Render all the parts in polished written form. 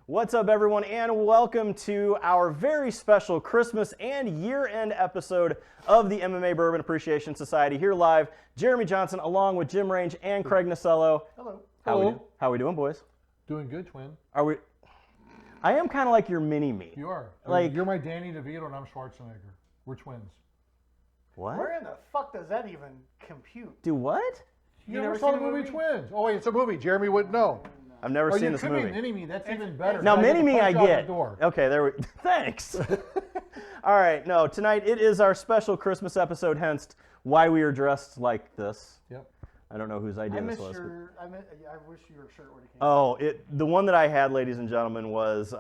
What's up, everyone, and welcome to our very special Christmas and year-end episode of the MMA Bourbon Appreciation Society. Here live, Jeremy Johnson, along with Jim Range and Craig Nasello. Hello. How we doing, boys? Doing good, twin. Are we? I am kind of like your mini-me. You are. Like, you're my Danny DeVito and I'm Schwarzenegger. We're twins. What? Where in the fuck does that even compute? Do what? You never saw the movie Twins? Oh wait, it's a movie. Jeremy wouldn't know. I've never seen this movie. Oh, you could be Mini-Me. That's even better. Now, I get to Mini-Me I punch out get. the door. Okay, there we Thanks. All right, no, tonight it is our special Christmas episode, hence why we are dressed like this. Yep. I don't know whose idea this was. I wish your shirt would have came. Oh, the one that I had, ladies and gentlemen, was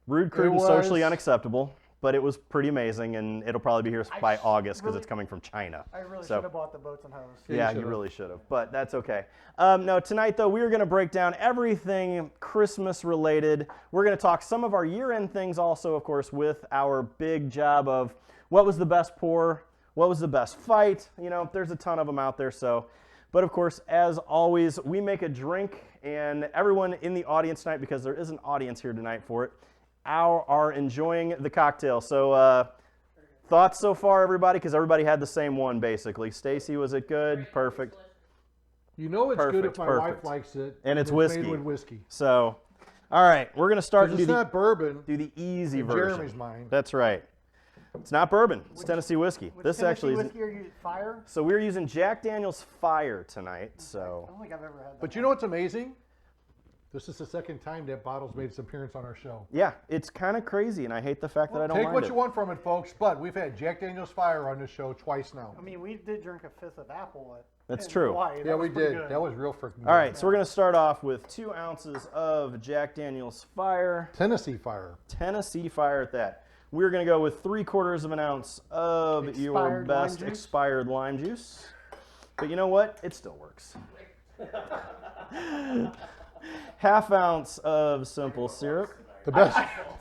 rude, crude, and socially unacceptable. But it was pretty amazing, and it'll probably be here by August because it's coming from China. I really should have bought the boats and hose. Yeah, you really should have, but that's okay. No, tonight, though, we are going to break down everything Christmas-related. We're going to talk some of our year-end things also, of course, with our big job of what was the best pour, what was the best fight. You know, there's a ton of them out there, so. But, of course, as always, we make a drink, and everyone in the audience tonight, because there is an audience here tonight for it, are enjoying the cocktail. So thoughts so far, everybody? Because everybody had the same one, basically. Stacy, was it good? Perfect. You know it's good if my wife likes it. And it's whiskey. Made with whiskey. So, all right, we're going to start. It's not bourbon. Do the easy version. Jeremy's mind. That's right. It's not bourbon. It's Tennessee whiskey. Which this Tennessee actually whiskey are you Fire? So we're using Jack Daniel's Fire tonight. So. I don't think I've ever had that. But you know what's amazing? This is the second time that bottle's made its appearance on our show. Yeah, it's kind of crazy, and I hate the fact that I don't take mind what it. you want from it, folks, but we've had Jack Daniel's Fire on this show twice now. I mean, we did drink a fifth of apple. That's true. Hawaii. Yeah, we did. Good. That was real freaking good. All right, so we're going to start off with 2 ounces of Jack Daniel's Fire. Tennessee Fire. Tennessee Fire at that. We're going to go with 3/4 of an ounce of your best expired lime juice. But you know what? It still works. 1/2 ounce of simple syrup. The best.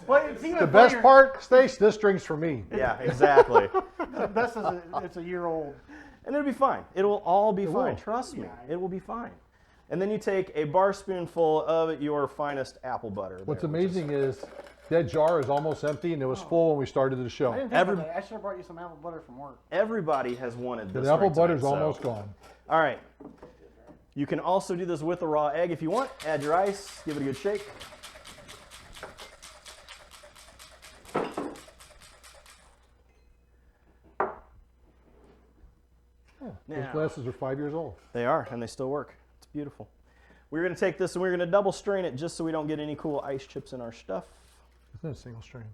The best part, Stace, this drink's for me. Yeah, exactly. The best is it's a year old. And it'll be fine. It will all be fine. Trust me. It will be fine. And then you take a bar spoonful of your finest apple butter. What's amazing is that jar is almost empty, and it was full when we started the show. I didn't think about that. I should have brought you some apple butter from work. Everybody has wanted this. The apple butter's almost gone. All right. You can also do this with a raw egg if you want. Add your ice. Give it a good shake. Those glasses are 5 years old. They are, and they still work. It's beautiful. We're going to take this and we're going to double strain it just so we don't get any cool ice chips in our stuff. Isn't it a single strain?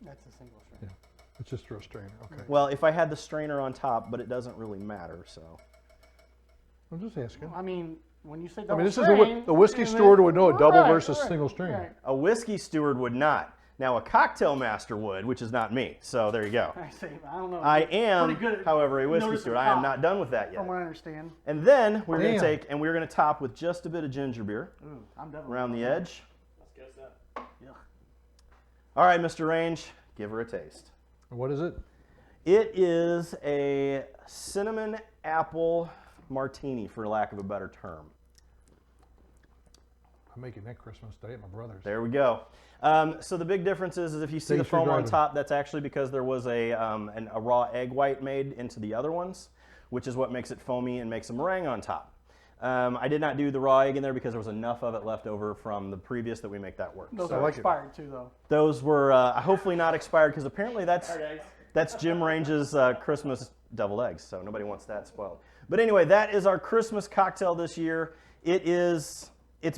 That's a single strain. Yeah, it's just through a strainer. Okay. Well, if I had the strainer on top, but it doesn't really matter, so. I'm just asking. I mean, when you say double This strain, is the whiskey steward would know a double versus single strain. Right. A whiskey steward would not. Now, a cocktail master would, which is not me. So there you go. I see. I don't know. I am, Pretty good at however, a whiskey noticing steward. I am top, not done with that yet. From what I understand. And then we're going to take, and we're going to top with just a bit of ginger beer Ooh, I'm definitely around the edge. Let's guess that. Yeah. All right, Mr. Range, give her a taste. What is it? It is a cinnamon apple martini, for lack of a better term. I'm making that Christmas Day at my brother's. There we go. So the big difference is if you see the foam on top, that's actually because there was a raw egg white made into the other ones, which is what makes it foamy and makes a meringue on top. I did not do the raw egg in there because there was enough of it left over from the previous that we make that work. Those are expired too, though. Those were hopefully not expired because apparently that's Jim Range's Christmas deviled eggs, so nobody wants that spoiled. But anyway, that is our Christmas cocktail this year. It's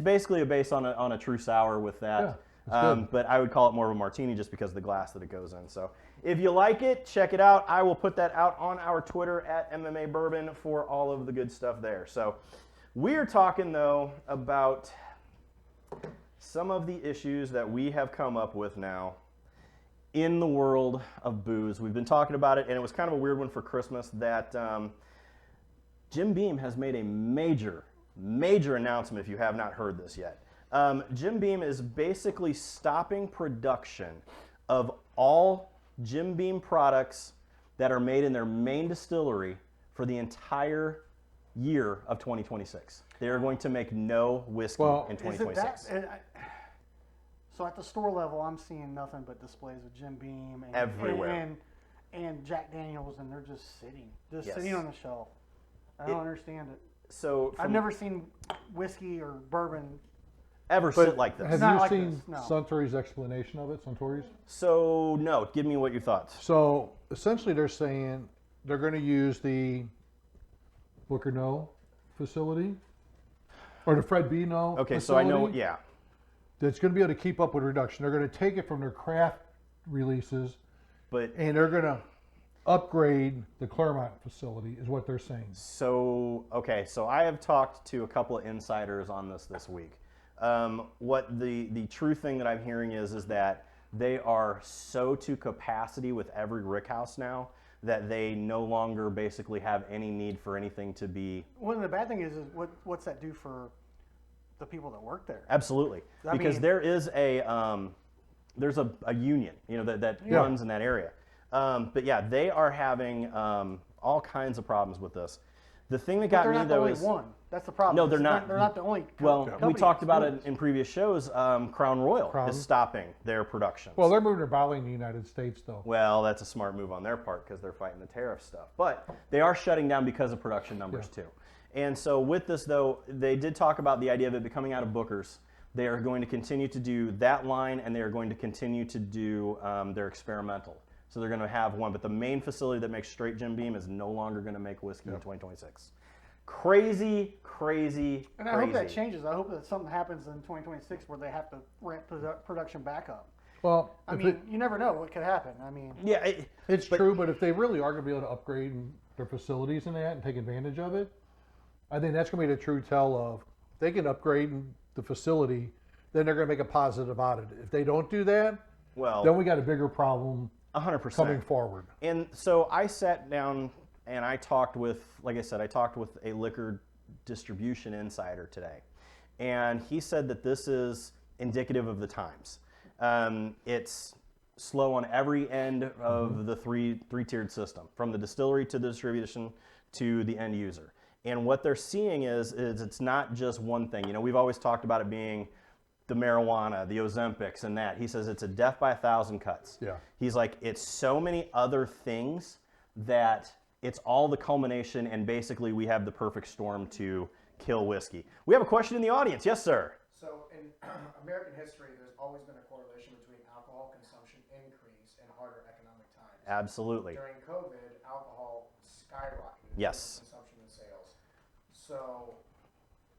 basically based on a true sour with that. Yeah, but I would call it more of a martini just because of the glass that it goes in. So if you like it, check it out. I will put that out on our Twitter at MMA Bourbon for all of the good stuff there. So we're talking, though, about some of the issues that we have come up with now in the world of booze. We've been talking about it, and it was kind of a weird one for Christmas that Jim Beam has made a major announcement if you have not heard this yet. Jim Beam is basically stopping production of all Jim Beam products that are made in their main distillery for the entire year of 2026. They are going to make no whiskey in 2026. So at the store level, I'm seeing nothing but displays of Jim Beam and Everywhere. and Jack Daniels, and they're just sitting Yes. on the shelf. I don't understand it. So I've never seen whiskey or bourbon. ever sit like this. Have Not you like seen this, no. Suntory's explanation of it? Suntory's? So no, give me what your thoughts. So essentially, they're saying they're going to use the Booker No facility or the Fred B. No. Okay, facility. so I know, yeah. That's going to be able to keep up with reduction. They're going to take it from their craft releases, But and they're going to upgrade the Claremont facility, is what they're saying. so okay, so I have talked to a couple of insiders on this week. What the true thing that I'm hearing is that they are so to capacity with every rickhouse now that they no longer basically have any need for anything to be. Well, the bad thing is what's that do for the people that work there? Absolutely, I because mean- there is there's a union, you know, that Yeah. runs in that area. But yeah, they are having all kinds of problems with this. The thing that got They're me not the though only is one. That's the problem. No, they're not. They're not the only. well, company we talked about that's it doing in previous shows. Crown Royal Crown. is stopping their production. Well, they're moving their bottling in the United States, though. Well, that's a smart move on their part because they're fighting the tariff stuff. But they are shutting down because of production numbers too. And so with this though, they did talk about the idea of it coming out of Booker's. They are going to continue to do that line, and they are going to continue to do their experimental. So they're going to have one, but the main facility that makes straight Jim Beam is no longer going to make whiskey in 2026. Crazy. And I hope that changes. I hope that something happens in 2026 where they have to ramp production back up. Well, I if mean, you never know what could happen. I mean, Yeah, it's true, but if they really are going to be able to upgrade their facilities and that and take advantage of it, I think that's going to be the true tell of they can upgrade the facility, then they're going to make a positive out of it. If they don't do that, well, then we got a bigger problem 100%. coming forward. And so I sat down and I talked with, like I said, I talked with a liquor distribution insider today. And he said that this is indicative of the times. It's slow on every end of the three-tiered system, from the distillery to the distribution to the end user. And what they're seeing is it's not just one thing. You know, we've always talked about it being the marijuana, the Ozempics, and that. He says it's a death by 1,000 cuts. Yeah. He's like, it's so many other things that it's all the culmination, and basically we have the perfect storm to kill whiskey. We have a question in the audience. Yes, sir. So in American history, there's always been a correlation between alcohol consumption increase and harder economic times. Absolutely. During COVID, alcohol skyrocketed. Yes. Consumption and sales. So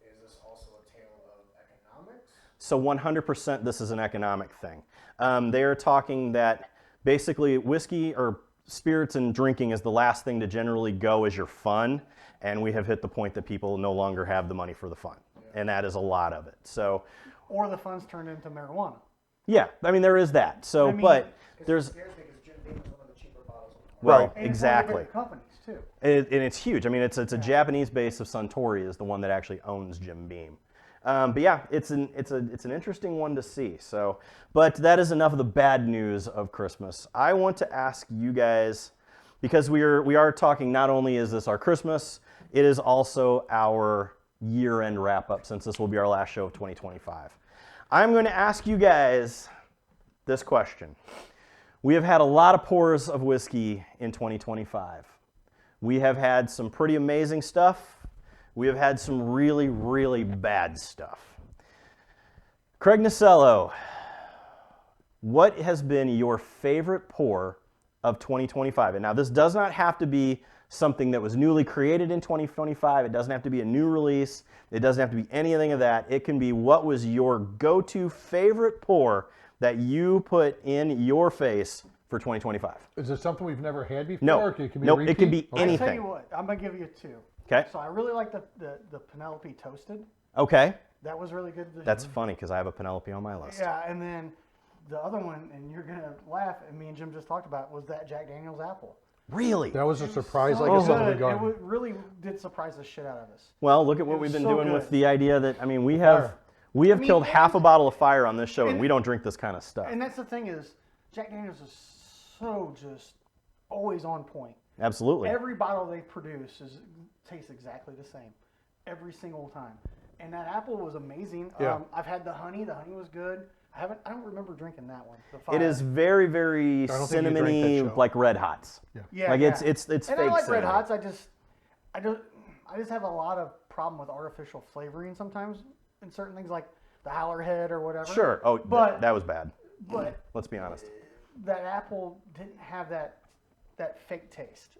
is this also a tale of economics? So 100% this is an economic thing. They are talking that basically whiskey or spirits and drinking is the last thing to generally go as your fun, and we have hit the point that people no longer have the money for the fun, and that is a lot of it. So, or the funds turned into marijuana. yeah, I mean there is that. So, I mean, but there's Because Jim Beam is one of the cheaper bottles on the market. well, And exactly. It's one of the bigger companies too. And it's huge. I mean, it's a Japanese base of Suntory is the one that actually owns Jim Beam. But yeah, it's an interesting one to see. So, but that is enough of the bad news of Christmas. I want to ask you guys, because we are talking, not only is this our Christmas, it is also our year-end wrap-up, since this will be our last show of 2025. I'm going to ask you guys this question. We have had a lot of pours of whiskey in 2025. We have had some pretty amazing stuff. We have had some really, really bad stuff. Craig Nasello, what has been your favorite pour of 2025? And now this does not have to be something that was newly created in 2025. It doesn't have to be a new release. It doesn't have to be anything of that. It can be what was your go-to favorite pour that you put in your face for 2025. Is it something we've never had before? No. Or it can be Nope, a it can be repeat? I'll tell anything. you what, I'm gonna give you two. Okay. So I really like the Penelope Toasted. Okay. That was really good. That's funny because I have a Penelope on my list. Yeah, and then the other one, and you're gonna laugh, and me and Jim just talked about, was that Jack Daniel's apple. Really? That was a surprise, like So a son of a good. gun. It really did surprise the shit out of us. Well, look at what It we've was been so doing with good. the idea that, I mean, we have mean, killed half a bottle of fire on this show, and and- we don't drink this kind of stuff. And that's the thing is, Jack Daniel's is so just always on point. Absolutely. Every bottle they produce tastes exactly the same, every single time. And that apple was amazing. Yeah. I've had the honey. The honey was good. I don't remember drinking that one. The It fire. is very, very don't think you drank that cinnamony, show. like Red Hots. Yeah, Like yeah. it's And fake I like cinnamon. Red Hots. I just have a lot of problem with artificial flavoring sometimes in certain things, like the Howler Head or whatever. Sure. Oh, But- that was bad. But Let's be honest. that apple didn't have that fake taste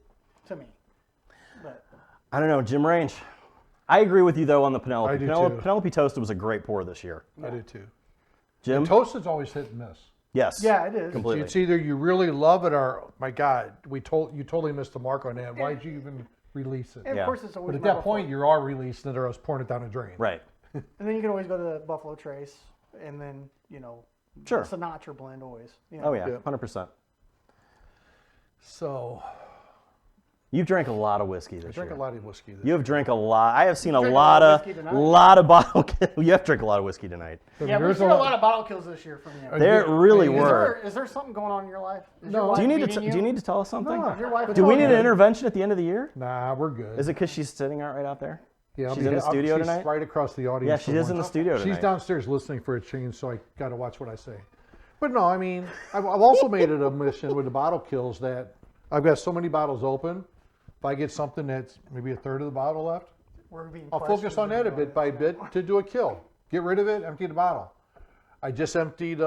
to me. But I don't know, Jim Range. I agree with you though on the Penelope. I do too. Penelope Toasted was a great pour this year. I do too. Jim? Toasted's always hit and miss. Yes. yeah, it is. Completely. It's either you really love it or, my God, you totally missed the mark on that. Why'd you even release it? And Yeah. of course, it's always But at metal that point, flavor. you are releasing it or else pouring it down a drain. Right. And then you can always go to the Buffalo Trace, and then Sure. the Sinatra blend always. Oh yeah, Yeah. 100%. So, You've drank a lot of whiskey I this drink year. a lot of whiskey. This You have drank a lot. I have seen a drank a lot lot of of whiskey tonight. bottle. You have to drink a lot of whiskey tonight. Yeah, we've seen a lot of bottle kills this year from you. There really Is were. Is there something going on in your life? Is No. your wife Do you need to beating do you need to tell us something? No. Is your wife Do we need an beating you? intervention at the end of the year? Nah, we're good. Is it because she's sitting out right out there? Yeah, she's in the studio she's tonight? right across the audience. Yeah, she for is in the once. studio She's tonight. downstairs listening for a change, so I got to watch what I say. But no, I mean, I've also made it a mission with the bottle kills that I've got so many bottles open. If I get something that's maybe a third of the bottle left, We're being I'll focus on that a bit by bit to do a kill. Get rid of it, empty the bottle. I just emptied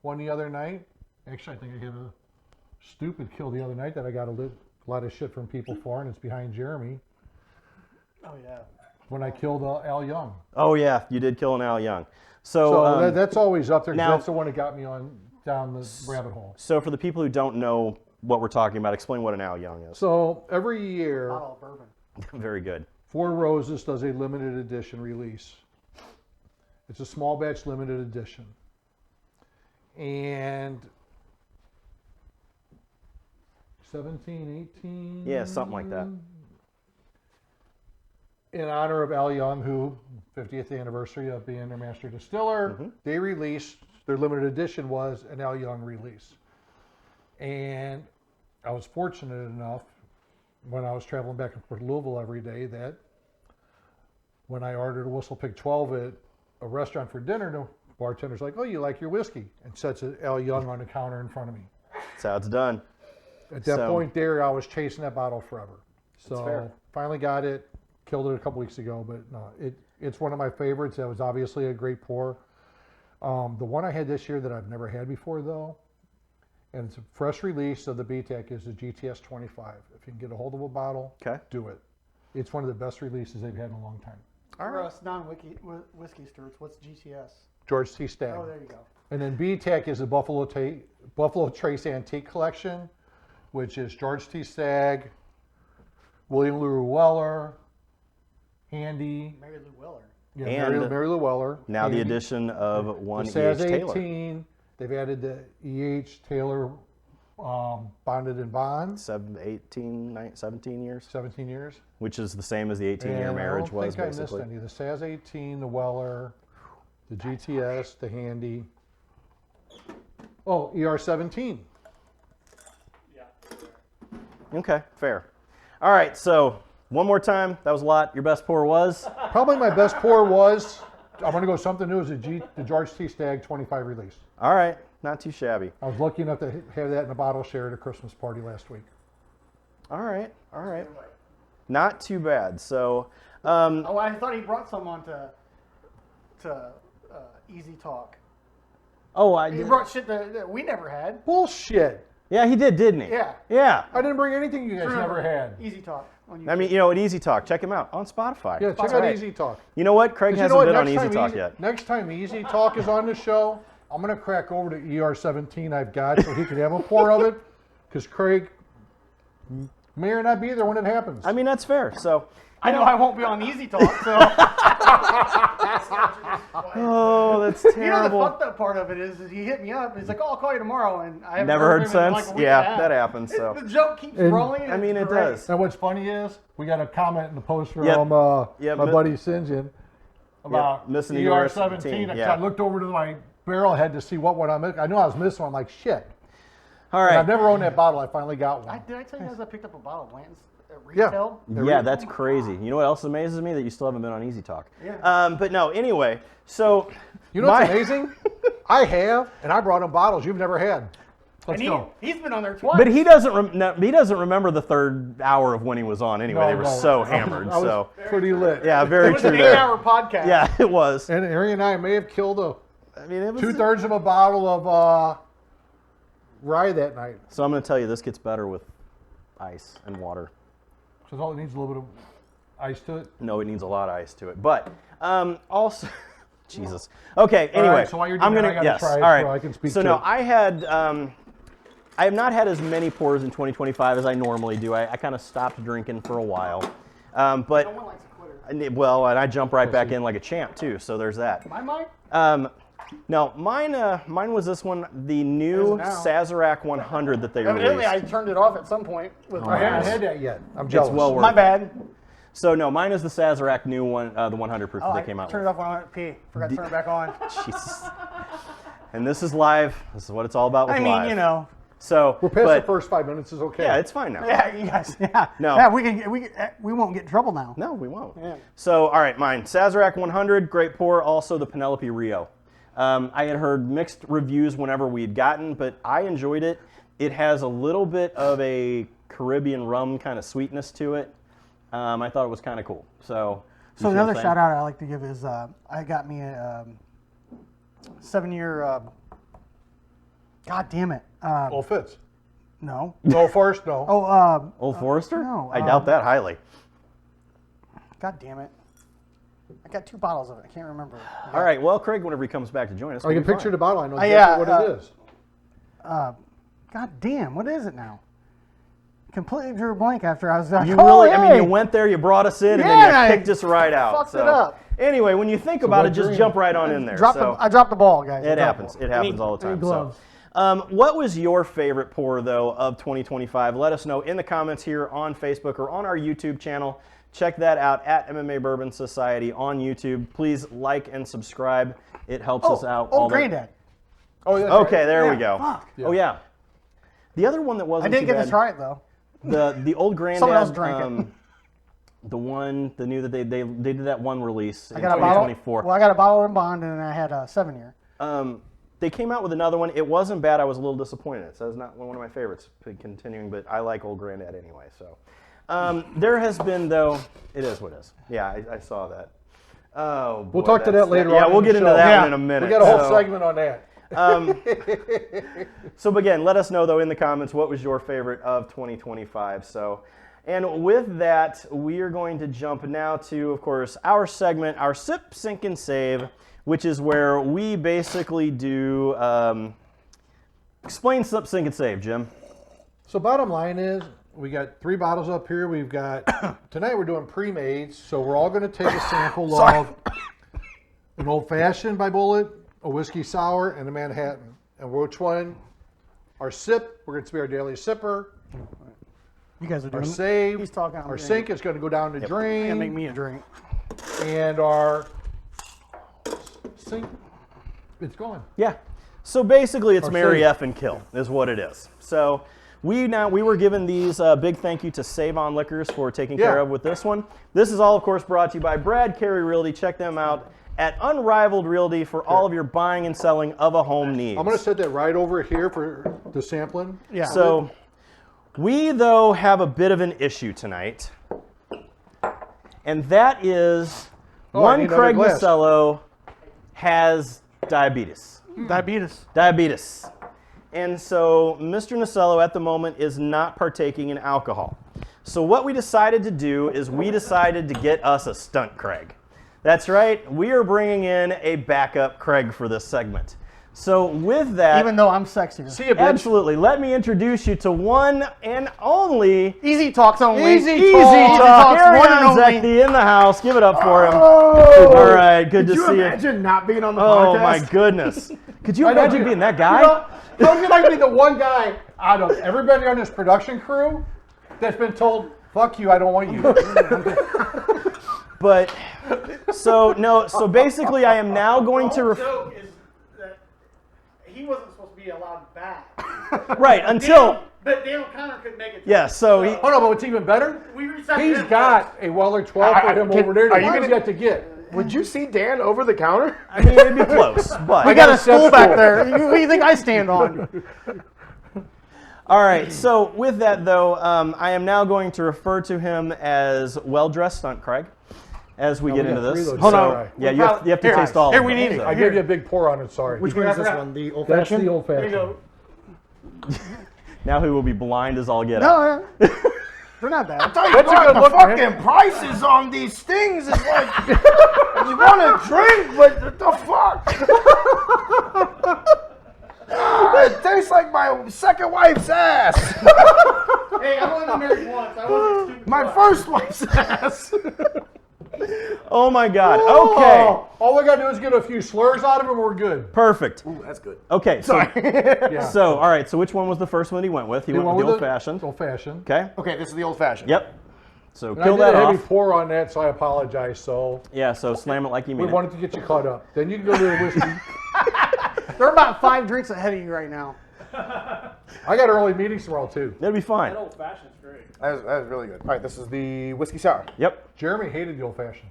one the other night. Actually, I think I hit a stupid kill the other night that I got a lot of shit from people for, and it's behind Jeremy Oh yeah. when I killed Al Young. Oh yeah, you did kill an Al Young. So, So that's always up there. 'Cause now- that's the one that got me down the rabbit hole. so for the people who don't know what we're talking about, explain what an Al Young is. So every year, Bottle of bourbon. Very good. Four Roses does a limited edition release. It's a small batch limited edition. And 17, 18? Yeah, something like that. In honor of Al Young, who 50th anniversary of being their master distiller, they released, their limited edition was an Al Young release. And I was fortunate enough when I was traveling back and forth to Louisville every day that when I ordered a Whistle Pig 12 at a restaurant for dinner, the bartender's like, "Oh, you like your whiskey?" and sets an Al Young on the counter in front of me. That's how it's done. At that So- point there, I was chasing that bottle forever. fair. So finally got it, killed it a couple weeks ago, but no, it's one of my favorites. That was obviously a great pour. The one I had this year that I've never had before though, and it's a fresh release of the BTEC, is the GTS 25. If you can get a hold of a bottle, Okay. do it. It's one of the best releases they've had in a long time. For us non-whiskey stewards, what's GTS? George T. Stagg. Oh, there you go. And then BTEC is the Buffalo Trace Antique Collection, which is George T. Stagg, William LaRue Weller, Handy, Mary Lou Weller. yeah, And Mary Lou Weller. Now the Handy, addition of one the E.H. Saz Taylor. 18. They've added the E.H. Taylor Bonded and Bonds, 17 years, 17 years. which is the same as the 18-year And marriage I don't was think I missed basically. any. The Saz 18, the Weller, the GTS, the Handy. Oh, ER 17. Okay, fair. All right, so one more time. That was a lot. Your best pour was? Probably my best pour was, I'm going to go something new, is the George T. Stagg 25 release. All right, not too shabby. I was lucky enough to have that in a bottle share at a Christmas party last week. All right. Not too bad. So, Oh, I thought he brought some on to Easy Talk. He brought shit that we never had. Bullshit. yeah, he did, didn't he? Yeah. Yeah. I didn't bring anything you guys never had. Easy Talk on YouTube. I mean, you know, at Easy Talk, check him out on Spotify. Yeah, check That's out right. Easy Talk. You know what? Craig 'Cause hasn't been on Next Easy time Talk yet. Next time Easy Talk is on the show, I'm going to crack over to ER17 I've got so he can have a pour of it, because Craig may or not be there when it happens. I mean, that's fair. So, I know I won't be on Easy Talk, so oh, that's you know the terrible. fucked up part of it is he hit me up. He's like, "Oh, I'll call you tomorrow," and I haven't Never heard from him in since. like a week Yeah, and a half. that happens. So, The joke keeps And- rolling. I mean, it's it great. does. And what's funny is we got a comment in the post from Yep. my Yep. buddy St. John about missing the ER17. yeah. I looked over to my barrel head to see what one I missed. I knew I was missing one. I'm like, shit. All And right. I've never owned that bottle. I finally got one. Did I tell you guys I picked up a bottle of Blanton's at retail. Yeah, that's crazy. You know what else amazes me? That you still haven't been on Easy Talk. Yeah. But no, anyway, so You know what's amazing? I have, and I brought him bottles you've never had. Let's go. He's been on there twice. But he doesn't remember the third hour of when he was on anyway. No, they were no. so hammered. I was So pretty lit. yeah, very it was true an there. 8-hour podcast. Yeah, it was. And Harry and I may have killed I mean, it was 2/3 of a bottle of rye that night. So I'm going to tell you, this gets better with ice and water. So all it needs a little bit of ice to it. No, it needs a lot of ice to it. But also, Jesus. Okay. Anyway, right, so while you're doing that, I gotta yes. try it all right. so I can speak so to no, it. I had. I have not had as many pours in 2025 as I normally do. I kind of stopped drinking for a while, but No one likes a quitter. well, and I jump right back in like a champ too. So there's that. My mic? No, mine was this one, the new It is now. Sazerac 100 that they Evidently, released. I turned it off at some point. With I my haven't ass. had that yet. I'm jealous. It's well worth My it. bad. So no, mine is the Sazerac new one, the 100 proof that I they came out turned with. it off when I went to pee. Forgot to turn it back on. Jesus. And this is live. This is what it's all about with I mean, live. you know. So, We're past but, the first 5 minutes. Is okay. yeah, it's fine now. Yeah, you guys. Yeah. No. Yeah, we won't get in trouble now. No, we won't. Yeah. So, all right, mine. Sazerac 100, great pour. Also the Penelope Rio. I had heard mixed reviews whenever we had gotten, but I enjoyed it. It has a little bit of a Caribbean rum kind of sweetness to it. I thought it was kind of cool. So Another shout out I like to give is I got me a 7-year. God damn it. Old Fitz. No. No, first no. Old Forester? no, I doubt that highly. God damn it. I got 2 bottles of it. I can't remember. All right, well, Craig, whenever he comes back to join us, I can we'll be picture fine. the bottle. I know yeah, exactly what it is. God damn, what is it now? Completely drew a blank after I was like, You oh, really, I mean, hey. you went there, you brought us in, and Yeah, then I you picked us right out. fucked So it up. anyway, when you think about what it, just dream? jump right on in there. I dropped the ball, guys. It happens. It happens all the I time. need gloves. So, what was your favorite pour, though, of 2025? Let us know in the comments here on Facebook or on our YouTube channel. Check that out at MMA Bourbon Society on YouTube. Please like and subscribe. It helps us out. Old Granddad. Oh yeah. Okay, there we Yeah, go. fuck. Oh, yeah. The other one that I wasn't didn't too get bad, to try it, though. the Old Granddad, Someone else drank it. the new that they did that one release in I got a bottle. 2024. Well, I got a bottle in bond, and then I had a 7-year. They came out with another one. It wasn't bad. I was a little disappointed. So it's not one of my favorites continuing, but I like Old Granddad anyway. So there has been, though, it is what it is. Yeah, I saw that. Oh, boy, We'll talk to that later on. Yeah, in we'll the get into show. that Yeah. one in a minute. We got a whole So, segment on that. So again, let us know, though, in the comments, what was your favorite of 2025. So, and with that, we are going to jump now to, of course, our segment, our Sip, Sink, and Save, which is where we basically do explain Sip, Sink, and Save, Jim. So bottom line is, we got 3 bottles up here. We've got tonight we're doing pre-mades, so we're all going to take a sample of an old fashioned by Bulleit, a whiskey sour, and a Manhattan. And which one? Our sip, we're going to be our daily sipper. You guys are Our doing save, He's talking. our sink is going to go down the Gonna drain, make me a drink. and our sink, it's gone. Yeah. So basically, it's Or Marry, Save. F, and Kill is what it is. So we were given these big thank you to Save On Liquors for taking care Yeah. of with this one. This is all, of course, brought to you by Brad Carey Realty. Check them out at Unrivaled Realty for all of your buying and selling of a home needs. I'm going to set that right over here for the sampling. Yeah. So we, though, have a bit of an issue tonight, and that is I one need Craig another glass. Masello has diabetes. Diabetes. And so Mr. Nasello at the moment is not partaking in alcohol. So what we decided to do is we decided to get us a stunt Craig. That's right, we are bringing in a backup Craig for this segment. So with that, Even though I'm sexier. See you, bitch. absolutely, let me introduce you to one and only Easy Talks only. Easy Talks, Talk. Harry one and only. Zechty in the house. Give it up for him. Oh. All right, good to Could you see you. imagine not being on the Oh podcast? my goodness. Could you I know, imagine dude. being that You guy? know, don't you like to be the one guy out of everybody on this production crew that's been told, fuck you, I don't want you. But so basically I am now going to joke is that he wasn't supposed to be allowed back. right until But Dan O'Connor could make it. Yeah, so he, Oh no, but what's even better? We reset He's him got a Weller 12 for him over there that he's yet to get. Would you see Dan over the counter? I mean, it'd be close, but We got a stool back there. Who do you think I stand on? all right. So with that though, I am now going to refer to him as well-dressed Stunt Craig as we get we into got this. three of those. Hold So, on. yeah, you have to Here, taste all here, of we them. need it. So- I gave you a big pour on it, sorry. Which one is this one? The old That's fashioned? the old There you fashioned. go. Now he will be blind as all get out. No, they're not bad. That's a good look for him. Fucking prices on these things is like you want to drink, but what the fuck? It tastes like my second wife's ass. Hey, I wasn't married once. I wasn't stupid. My first wife's ass. Oh my God. Okay. Oh, all we gotta do is get a few slurs out of him, we're good. Perfect. Ooh, that's good. Okay. So, Yeah. so all right. So which one was the first one he went with? He went with the old fashioned. Old fashioned. Okay. Okay, this is the old fashioned. Yep. So And kill I did that a heavy off. pour on that, so I apologize. So Yeah. So slam it like you we mean it. wanted to get you caught up. Then you can go to the whiskey. They're about 5 drinks ahead of you right now. I got early meetings tomorrow too. It'll be fine. Old fashioned's great. That was really good. All right, this is the whiskey sour. Yep. Jeremy hated the old fashioned.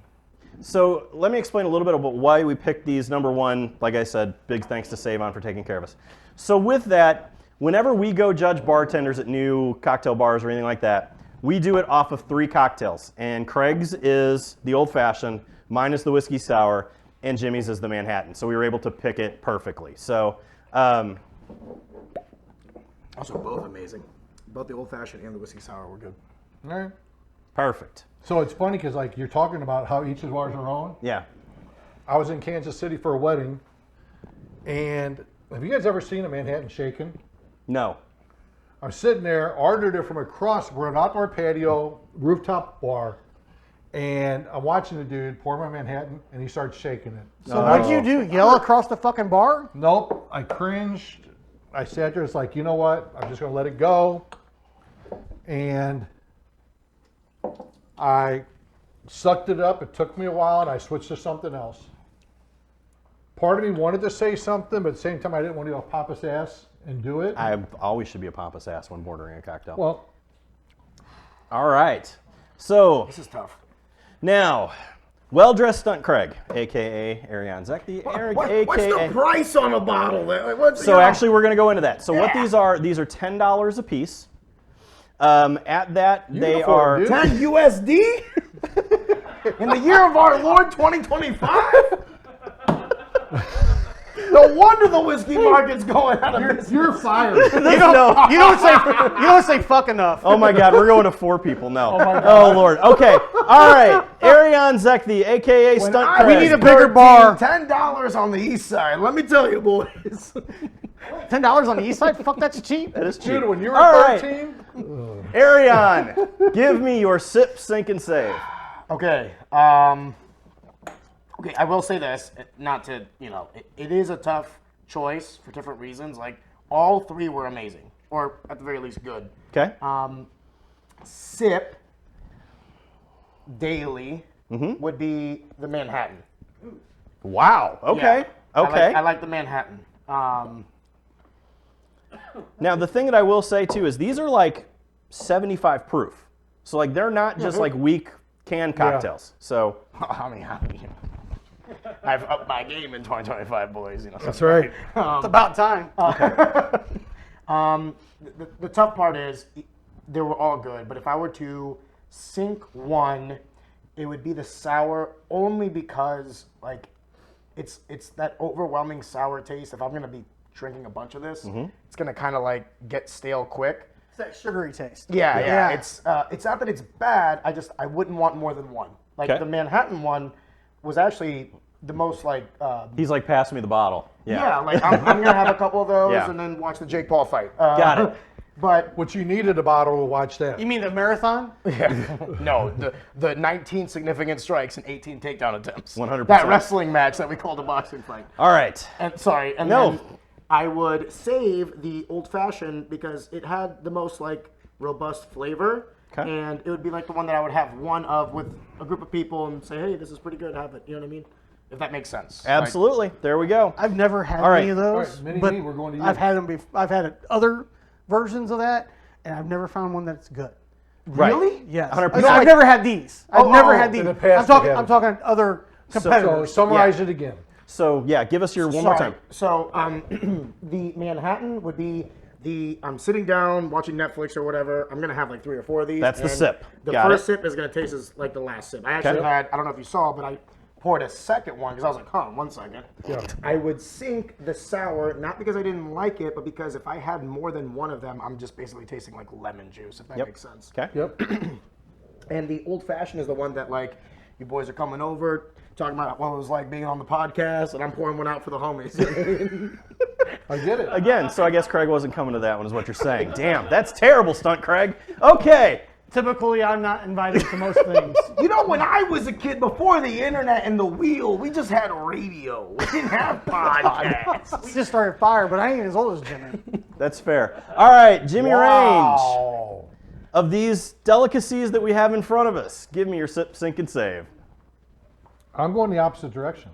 So let me explain a little bit about why we picked these. Number one, like I said, big thanks to Save On for taking care of us. So with that, whenever we go judge bartenders at new cocktail bars or anything like that, we do it off of 3 cocktails. And Craig's is the old fashioned, mine is the whiskey sour, and Jimmy's is the Manhattan. So we were able to pick it perfectly. So Also, both amazing. Both the old fashioned and the whiskey sour were good. All right. perfect. So it's funny because like you're talking about how each of ours are own. Yeah. I was in Kansas City for a wedding, and have you guys ever seen a Manhattan shaken? No. I'm sitting there, ordered it from across, we're an outdoor patio, rooftop bar, and I'm watching the dude pour my Manhattan, and he starts shaking it. So what'd you do? Yell across the fucking bar? Nope, I cringed. I sat there, it's like, you know what? I'm just going to let it go. And I sucked it up. It took me a while, and I switched to something else. Part of me wanted to say something, but at the same time, I didn't want to go pop his ass and do it. I always should be a pompous ass when ordering a cocktail. Well, All right. So This is tough. now, well-dressed stunt Craig, aka Ariane Zek, the Eric, What's aka. the price on a bottle? What's, So actually, we're going to go into that. So what these are $10 a piece. At that, they Uniform, are. dude. 10 USD in the year of our Lord 2025. No wonder the whiskey market's going out of business. you're fired. You don't say fuck enough. Oh my God, we're going to 4 people. No. Oh my God. Oh Lord. Okay. All right. Ariane Zekti, aka Stunt I Craig. need a bigger bar. $10 on the east side. Let me tell you, boys. $10 on the east side? Fuck, that's cheap. That is cheap. Dude, when you were All right. 13, Ariane, give me your sip, sink, and save. Okay. Okay, I will say this, not to, it is a tough choice for different reasons. Like, all 3 were amazing, or at the very least good. Okay. Sip daily would be the Manhattan. Wow. Okay. Yeah. Okay. I like the Manhattan. Now the thing that I will say too is these are like 75 proof, so like they're not just like weak canned cocktails. So I mean, I've upped my game in 2025, boys. that's right. It's about time. The tough part is they were all good, but if I were to sink one, it would be the sour, only because like it's that overwhelming sour taste. If I'm gonna be drinking a bunch of this, it's gonna kind of like get stale quick. It's that sugary taste. Yeah. It's not that it's bad. I wouldn't want more than one. Like Okay. the Manhattan one was actually the most like. he's like, pass me the bottle. Yeah, like I'm gonna have a couple of those Yeah. and then watch the Jake Paul fight. Got it. But What you needed a bottle to watch that. You mean the marathon? no, the 19 significant strikes and 18 takedown attempts. 100%. That wrestling match that we called a boxing fight. All right. And then I would save the old fashioned because it had the most like robust flavor. Okay. And it would be like the one that I would have one of with a group of people and say, hey, this is pretty good, have it. You know what I mean? If that makes sense. Absolutely. There we go. I've never had All right. any of All those, right, mini but me, we're going to you. I've had them. I've had other versions of that. and I've never found one that's good. Right. Really? Yes. 100%. No, I've never had these. I've never had these. in the past I'm talking. you have. I'm talking other So competitors. summarize it again. So yeah, give us your one more time. So the Manhattan would be I'm sitting down watching Netflix or whatever. I'm gonna have like 3 or 4 of these. That's the and sip. The Got first it. sip is gonna taste like the last sip. I actually Okay. had, I don't know if you saw, but I poured a second one because I was like, huh, 1 second. Yeah. I would sink the sour, not because I didn't like it, but because if I had more than one of them, I'm just basically tasting like lemon juice, if that makes sense. Okay. Yep. And the old fashioned is the one that like you boys are coming over, talking about what it was like being on the podcast, and I'm pouring one out for the homies. I get it. Again, so I guess Craig wasn't coming to that one, is what you're saying. Damn, that's terrible stunt, Craig. Okay. Typically, I'm not invited to most things. You know, when I was a kid, before the internet and the wheel, we just had radio. We didn't have podcasts. We just started fire, but I ain't as old as Jimmy. That's fair. All right, Jimmy Range. Wow. Of these delicacies that we have in front of us, give me your sip, sink, and save. I'm going the opposite direction.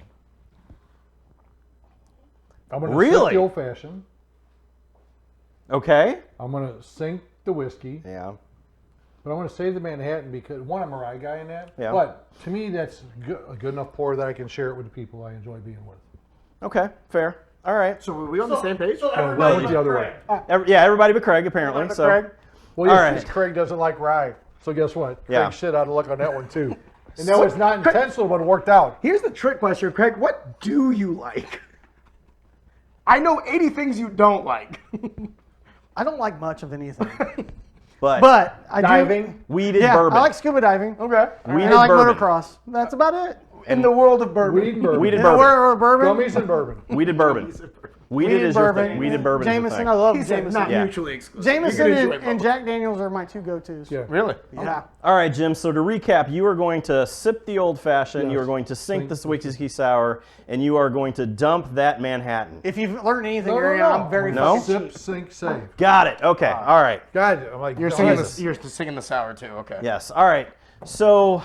I'm going to Really? sip the old fashioned. Okay. I'm going to sink the whiskey. Yeah. But I want to save the Manhattan because, one, I'm a rye guy in that. Yeah. But to me, that's a good enough pour that I can share it with the people I enjoy being with. Okay, fair. All right. So were we on the same page? No, I went the other way. Yeah, everybody but Craig, apparently. So. Craig? Well, All yes, right. because Craig doesn't like rye. So guess what? Yeah. Craig shit out of luck on that one, too. And that was not intentional, but it worked out. Here's the trick question, Craig. What do you like? I know 80 things you don't like. I don't like much of anything, But but I do. Diving. weeded Yeah, bourbon. I like scuba diving. Okay. Weeded And I like bourbon. motocross. That's about it. In the world of bourbon. Weed and bourbon. Weeded Yeah, bourbon. we're bourbon. Gummies and bourbon. Weeded bourbon. Weeded is your thing. Weeded bourbon is your Jameson, thing. I love He said Jameson. not Yeah. mutually exclusive. Jameson You can enjoy and both. Jack Daniels are my 2 go-tos. Yeah. Really? Yeah. All right, Jim. So to recap, you are going to sip the old fashioned, you Yes. are going to sink the whiskey sour, and you are going to dump that Manhattan. If you've learned anything, No, no, Ariana, no. I'm very No? fucking cheap. Sip, sink, save. Got it. Okay. All right. God, I'm like, You're no, singing Jesus. you're singing the sour too. Okay. Yes. All right. So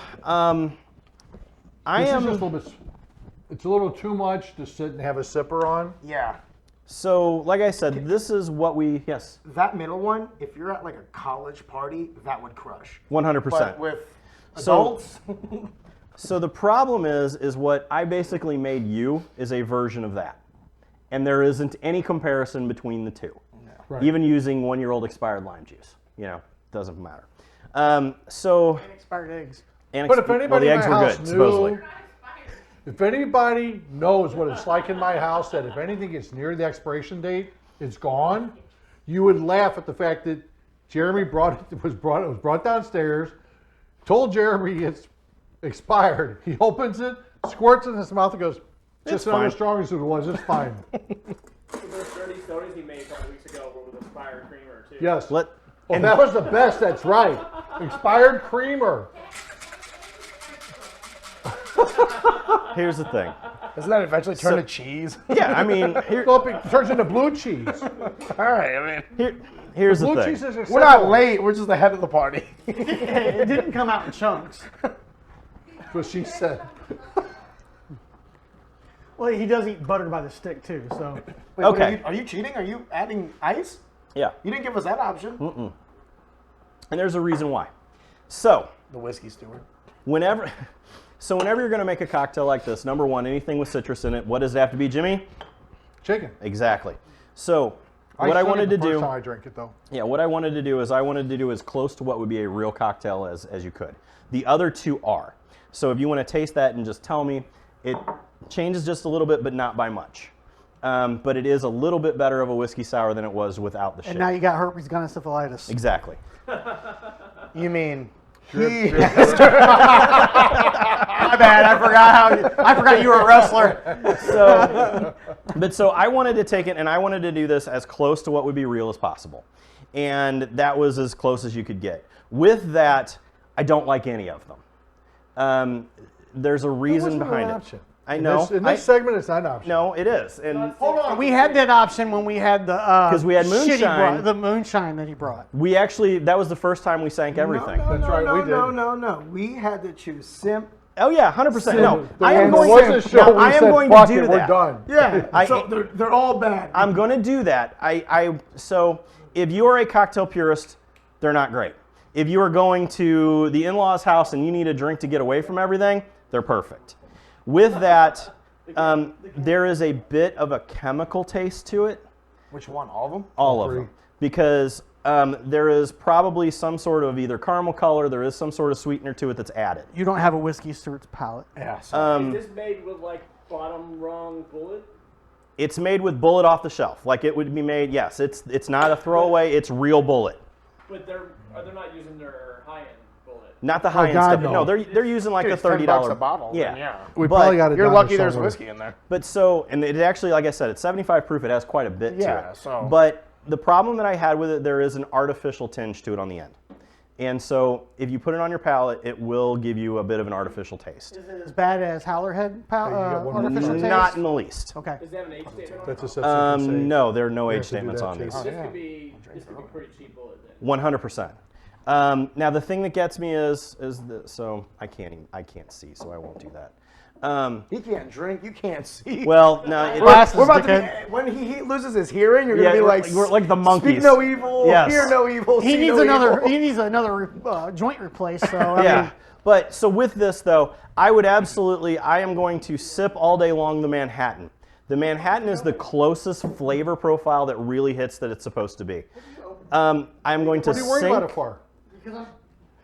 I This is am. just a little bit. It's a little too much to sit and have a sipper on. Yeah. So like I said, this is what we. Yes. That middle one, if you're at like a college party, that would crush. 100%. But with So- adults, So the problem is what I basically made you is a version of that. And there isn't any comparison between the two. Right. Even using 1-year-old expired lime juice. You know, doesn't matter. So, Expired eggs. and But if well, anybody the in eggs my were house good, knew, supposedly. if anybody knows what it's like in my house, that if anything gets near the expiration date, it's gone, you would laugh at the fact that Jeremy it was brought downstairs, told Jeremy it's expired. He opens it, squirts it in his mouth, and goes, It's "Just not fine." as strong as it was. It's fine." Those 30 sodas he made a couple weeks ago were with expired creamer too. Yes. Let, Oh, that was the best. That's right. Expired creamer. here's the thing. doesn't that eventually turn to cheese? Yeah, I mean, Well, it turns into blue chease. All right. I mean, here's the Blue thing. cheese is we're not late. We're just the head of the party. It didn't come out in chunks. That's what she said. Well, he does eat butter by the stick too, so. Wait, Okay. Are you cheating? Are you adding ice? Yeah, You didn't give us that option. and there's a reason why. So, The whiskey steward. whenever you're going to make a cocktail like this, number one, anything with citrus in it, what does it have to be, Jimmy? Chicken. Exactly. So, what I shouldn't wanted to the first do. time I drink it though. Yeah, what I wanted to do is as close to what would be a real cocktail as you could. The other two are. So if you want to taste that and just tell me, it changes just a little bit, but not by much. But it is a little bit better of a whiskey sour than it was without the shit. And now you got herpes gonosyphilitis. Exactly. You mean My bad. I forgot you were a wrestler. So I wanted to take it and I wanted to do this as close to what would be real as possible. And that was as close as you could get. With that, I don't like any of them. There's a reason It wasn't behind an it. option. I know. In this segment, it's not an option. No, it is. And Hold on. We had that option when we had the 'Cause we had shit he moonshine. brought- the moonshine that he brought. we actually, that was the first time we sank everything. No, That's no, right, no, we did. No. We had to choose simp. Oh yeah, 100%. No, The I am one going was to. a show no, we I am said, going to "Fuck do it, that. We're done. Yeah. So they're all bad. I'm going to do that. So if you are a cocktail purist, they're not great. If you are going to the in-laws' house and you need a drink to get away from everything, they're perfect. With that, there is a bit of a chemical taste to it. Which one? All of them? All of them. Because there is probably some sort of either caramel color, there is some sort of sweetener to it that's added. You don't have a whiskey Stewart's palate. Yeah. So. Is this made with like bottom rung Bulleit? It's made with Bulleit off the shelf. Like it would be made, yes, it's not a throwaway, it's real Bulleit. But they're not using their high end Bulleit. Not the high-end God, stuff. no. No, they're using like Dude, a it's $30 $10 a bottle. Yeah. then yeah. We But probably got it. You're down lucky to there's somewhere. whiskey in there. But so, and it actually, like I said, it's 75 proof. It has quite a bit to Yeah, it. so- But the problem that I had with it, there is an artificial tinge to it on the end. And so if you put it on your palate, it will give you a bit of an artificial taste. Is it as bad as Howlerhead got one artificial taste? Not in the least. Okay. Does it have an age statement on That's it? a substance safe. No, there are no We age have to do statements that on too. these. This yeah. could be pretty cheap Bulleit then. 100%. Now the thing that gets me is so I can't see, so I won't do that. He can't drink. You can't see. Well, no, Glasses, we're about to dickhead. be, when he loses his hearing, you're Yeah, gonna be we're- like, we're like the monkeys. Speak no evil. Yes. Hear no evil. He see needs no another. evil. He needs another joint replaced. So I yeah. mean, But so with this though, I am going to sip all day long the Manhattan. The Manhattan is the closest flavor profile that really hits that it's supposed to be. I'm going to What are you worried sink. about it for? because I'm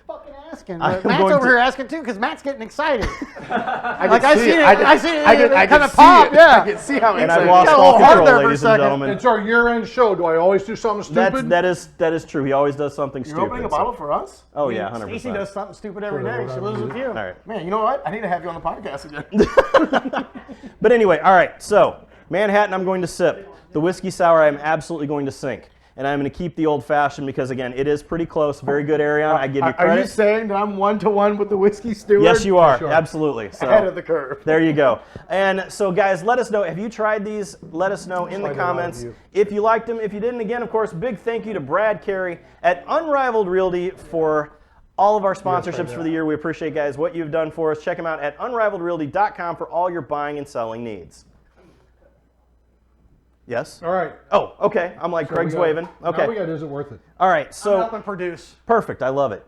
fucking asking. I'm Matt's going over to- here asking too because Matt's getting excited. I Like, can I see see it- it. I see it- it I kinda see pop, it. yeah. I can see how And excited I've he lost is. got a all little hard control, there for a ladies and second. gentlemen. It's our year-end show. Do I always do something stupid? That is true. He always does something You're stupid. opening a bottle for us? Oh yeah, 100%. Stacey does something stupid every Whatever, day. She whatever. lives with you. All right. Man, you know what? I need to have you on the podcast again. But anyway, all right. So Manhattan, I'm going to sip. The whiskey sour, I'm absolutely going to sink. And I'm going to keep the old fashioned because again, it is pretty close. Very good, Ariana. I give you Are credit. you saying that I'm 1-to-1 with the whiskey steward? Yes, you are. Sure. Absolutely. So Ahead of the curve. there you go. And so, guys, let us know. Have you tried these? Let us know in the Find out about comments you. if you liked them. If you didn't, again, of course, big thank you to Brad Carey at Unrivaled Realty for all of our sponsorships for the year. We appreciate, guys, what you've done for us. Check them out at unrivaledrealty.com for all your buying and selling needs. Yes? All right. Oh, okay. I'm like, So Craig's we got- waving. Now Okay. we got Is It Worth It? All right. So. Help and produce. Perfect. I love it.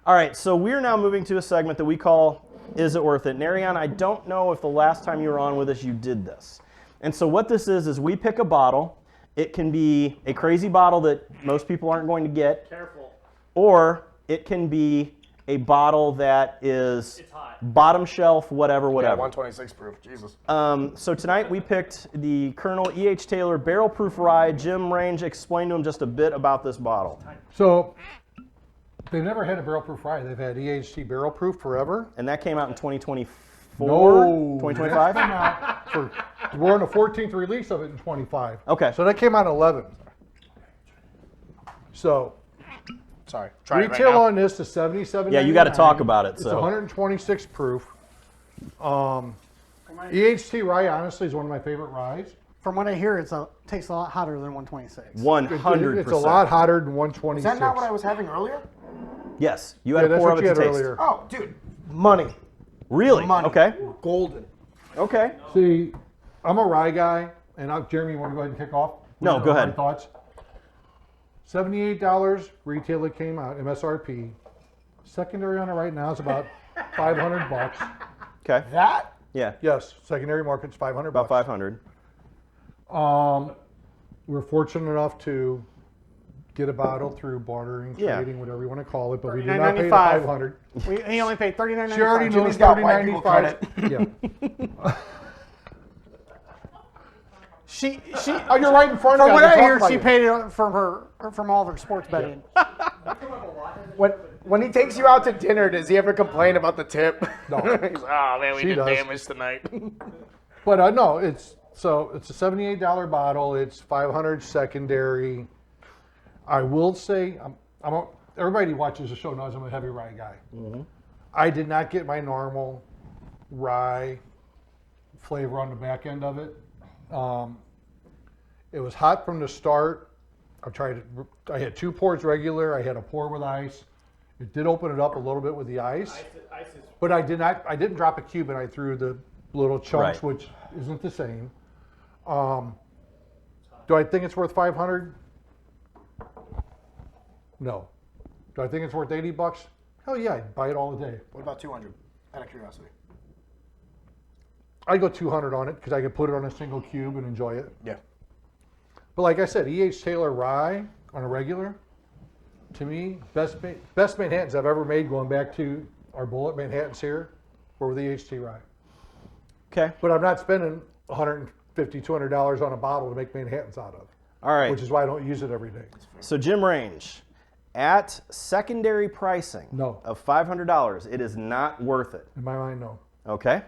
All right, so we're now moving to a segment that we call Is It Worth It? And Ariana, I don't know if the last time you were on with us you did this. And so what this is we pick a bottle. It can be a crazy bottle that most people aren't going to get, Careful. or it can be a bottle that is It's hot. bottom shelf, whatever. Yeah, 126 proof. Jesus. So tonight we picked the Colonel E.H. Taylor Barrel Proof Rye. Jim Range, explain to him just a bit about this bottle. So they've never had a barrel proof rye. They've had EHT barrel proof forever. And that came out in 2024? No. 2025? That came out we're on the 14th release of it in 25. Okay. So that came out in 11. So Sorry. Try it retail right now. on this is $77.99. Yeah, you got to talk about it. It's So 126 proof. EHT rye, honestly, is one of my favorite ryes. From what I hear, tastes a lot hotter than 126. 100%. It's a lot hotter than 126. Is that not what I was having earlier? Yes, you Yeah, had a that's pour what of you it to had taste. earlier. Oh, dude. Money. Really? Money. Okay. Golden. Okay. See, I'm a rye guy, and Jeremy, you want to go ahead and kick off? No, With go my ahead. Thoughts. $78 retail it came out, MSRP. Secondary on it right now is about $500. Okay. That? Yeah. Yes, secondary market's $500. About 500. We're fortunate enough to get a bottle through bartering, Yeah. trading, whatever you want to call it, but we did not pay the $39.95. $500. He only paid $39.95. She already knows Jimmy's got white people $30.95. Yeah. She Oh, you're right in front of from me. what I can I hear, talk she about paid it from all of her sports betting. When he takes you out to dinner, does he ever complain about the tip? No. He's oh man, we She did does. damage tonight. But no, it's a $78 bottle. It's 500 secondary. I will say, everybody who watches the show knows I'm a heavy rye guy. Mm-hmm. I did not get my normal rye flavor on the back end of it. It was hot from the start. I had 2 pours regular. I had a pour with ice. It did open it up a little bit with the ice, Ice is but I didn't drop a cube, and I threw the little chunks, Right. which isn't the same. Do I think it's worth 500? No. Do I think it's worth $80? Hell yeah, I'd buy it all the day. What about 200? Out of curiosity. I'd go 200 on it because I could put it on a single cube and enjoy it. Yeah. But like I said, E.H. Taylor rye on a regular, to me, best Manhattans I've ever made, going back to our Bulleit Manhattans here, were with E.H.T. rye. Okay. But I'm not spending $150, $200 on a bottle to make Manhattans out of. All right. Which is why I don't use it every day. So Jim Range, at secondary pricing No. of $500, it is not worth it. In my mind, no. Okay.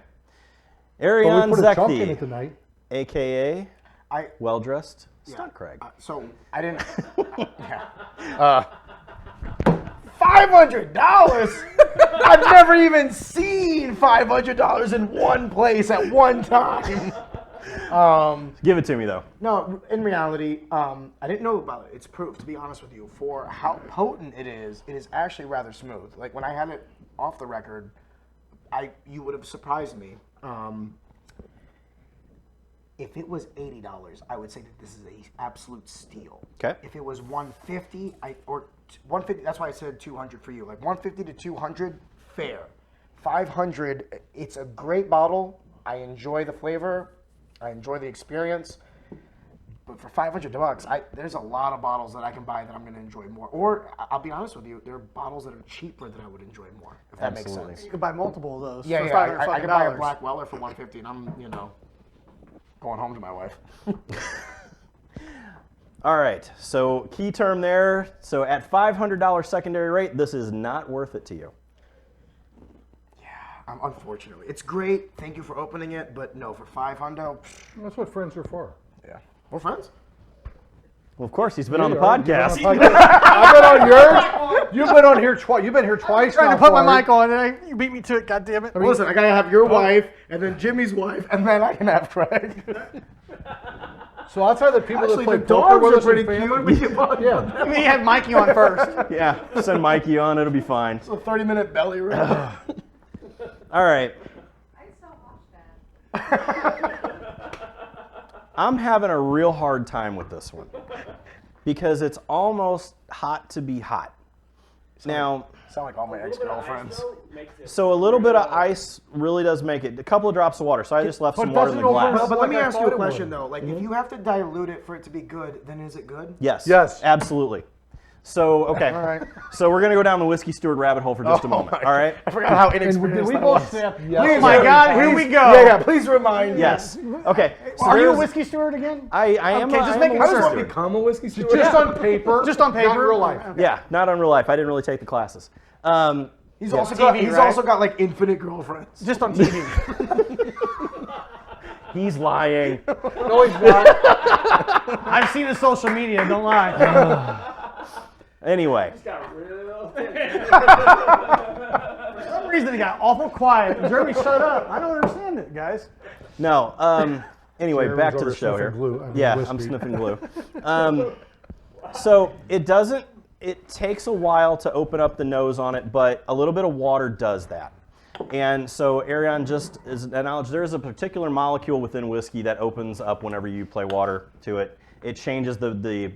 But Ariane we put a chunk in Zekti, it tonight. a.k.a. I well-dressed stunt Craig. so I didn't. Yeah. $500. I've never even seen $500 in one place at one time. Give it to me, though. No, in reality, I didn't know about it. It's proof, to be honest with you, for how potent it is actually rather smooth. Like when I had it off the record, you would have surprised me. If it was $80, I would say that this is an absolute steal. Okay. If it was $150, or $150, that's why I said $200 for you. Like $150 to $200, fair. $500, it's a great bottle. I enjoy the flavor. I enjoy the experience. But for $500, there's a lot of bottles that I can buy that I'm going to enjoy more. Or I'll be honest with you, there are bottles that are cheaper that I would enjoy more. If that makes Absolutely. sense. You could buy multiple of those. Yeah, for yeah. I could buy a $500. Black Weller for $150, and I'm, going home to my wife. All right. So key term there. So at $500 secondary rate, this is not worth it to you. Unfortunately, it's great. Thank you for opening it, but no, for $500, That's what friends are for. yeah, we're friends. Well, of course, he's been on the You've been on podcast. the podcast. I've been on yours. You've been on here twice. You've been here twice. Trying to now, put my Corey. mic on, and you beat me to it. God damn it! Listen, I gotta have your wife, and then Jimmy's wife, and then I can have Craig. So outside the people Actually, that play the poker dogs with are us pretty and family- cute. We can both Yeah. I mean, you had Mikey on first. Yeah. Send Mikey on. It'll be fine. a 30-minute belly rub. All right. I still watch that. I'm having a real hard time with this one because it's almost hot to be hot. Now, Sound like all my ex-girlfriends. so a little bit of ice really does make it. A couple of drops of water. So I just left But some water in the doesn't glass. overwhelm- But let me Like I ask you thought a it question, would. though. Like, if you have to dilute it for it to be good, then is it good? Yes. Yes. Absolutely. So, okay. All right. So we're going to go down the whiskey steward rabbit hole for just a moment. All right? I forgot how And inexperienced we I both was. snap Please, yes. Oh my God, here we go. Yeah, please remind me. Yes. Okay. So Are you a there's- whiskey steward again? I am. Okay, a- just I am making a How whiskey does one steward. become a whiskey steward? Just on paper. Just on paper? Not in real life. Yeah, not in real life. I didn't really take the classes. He's also got, TV, he's right? also got like infinite girlfriends. Just on TV. He's lying. No, he's not. I've seen his social media. Don't lie. Anyway, Got real. For some reason, he got awful quiet. Jeremy, shut up. I don't understand it, guys. no. Anyway, Jeremy's back to over the show here. sniffing glue. I mean, Yeah, whiskey. I'm sniffing glue. So it doesn't. It takes a while to open up the nose on it, but a little bit of water does that. And so, Ariane, just as an analogy, there is a particular molecule within whiskey that opens up whenever you play water to it. It changes the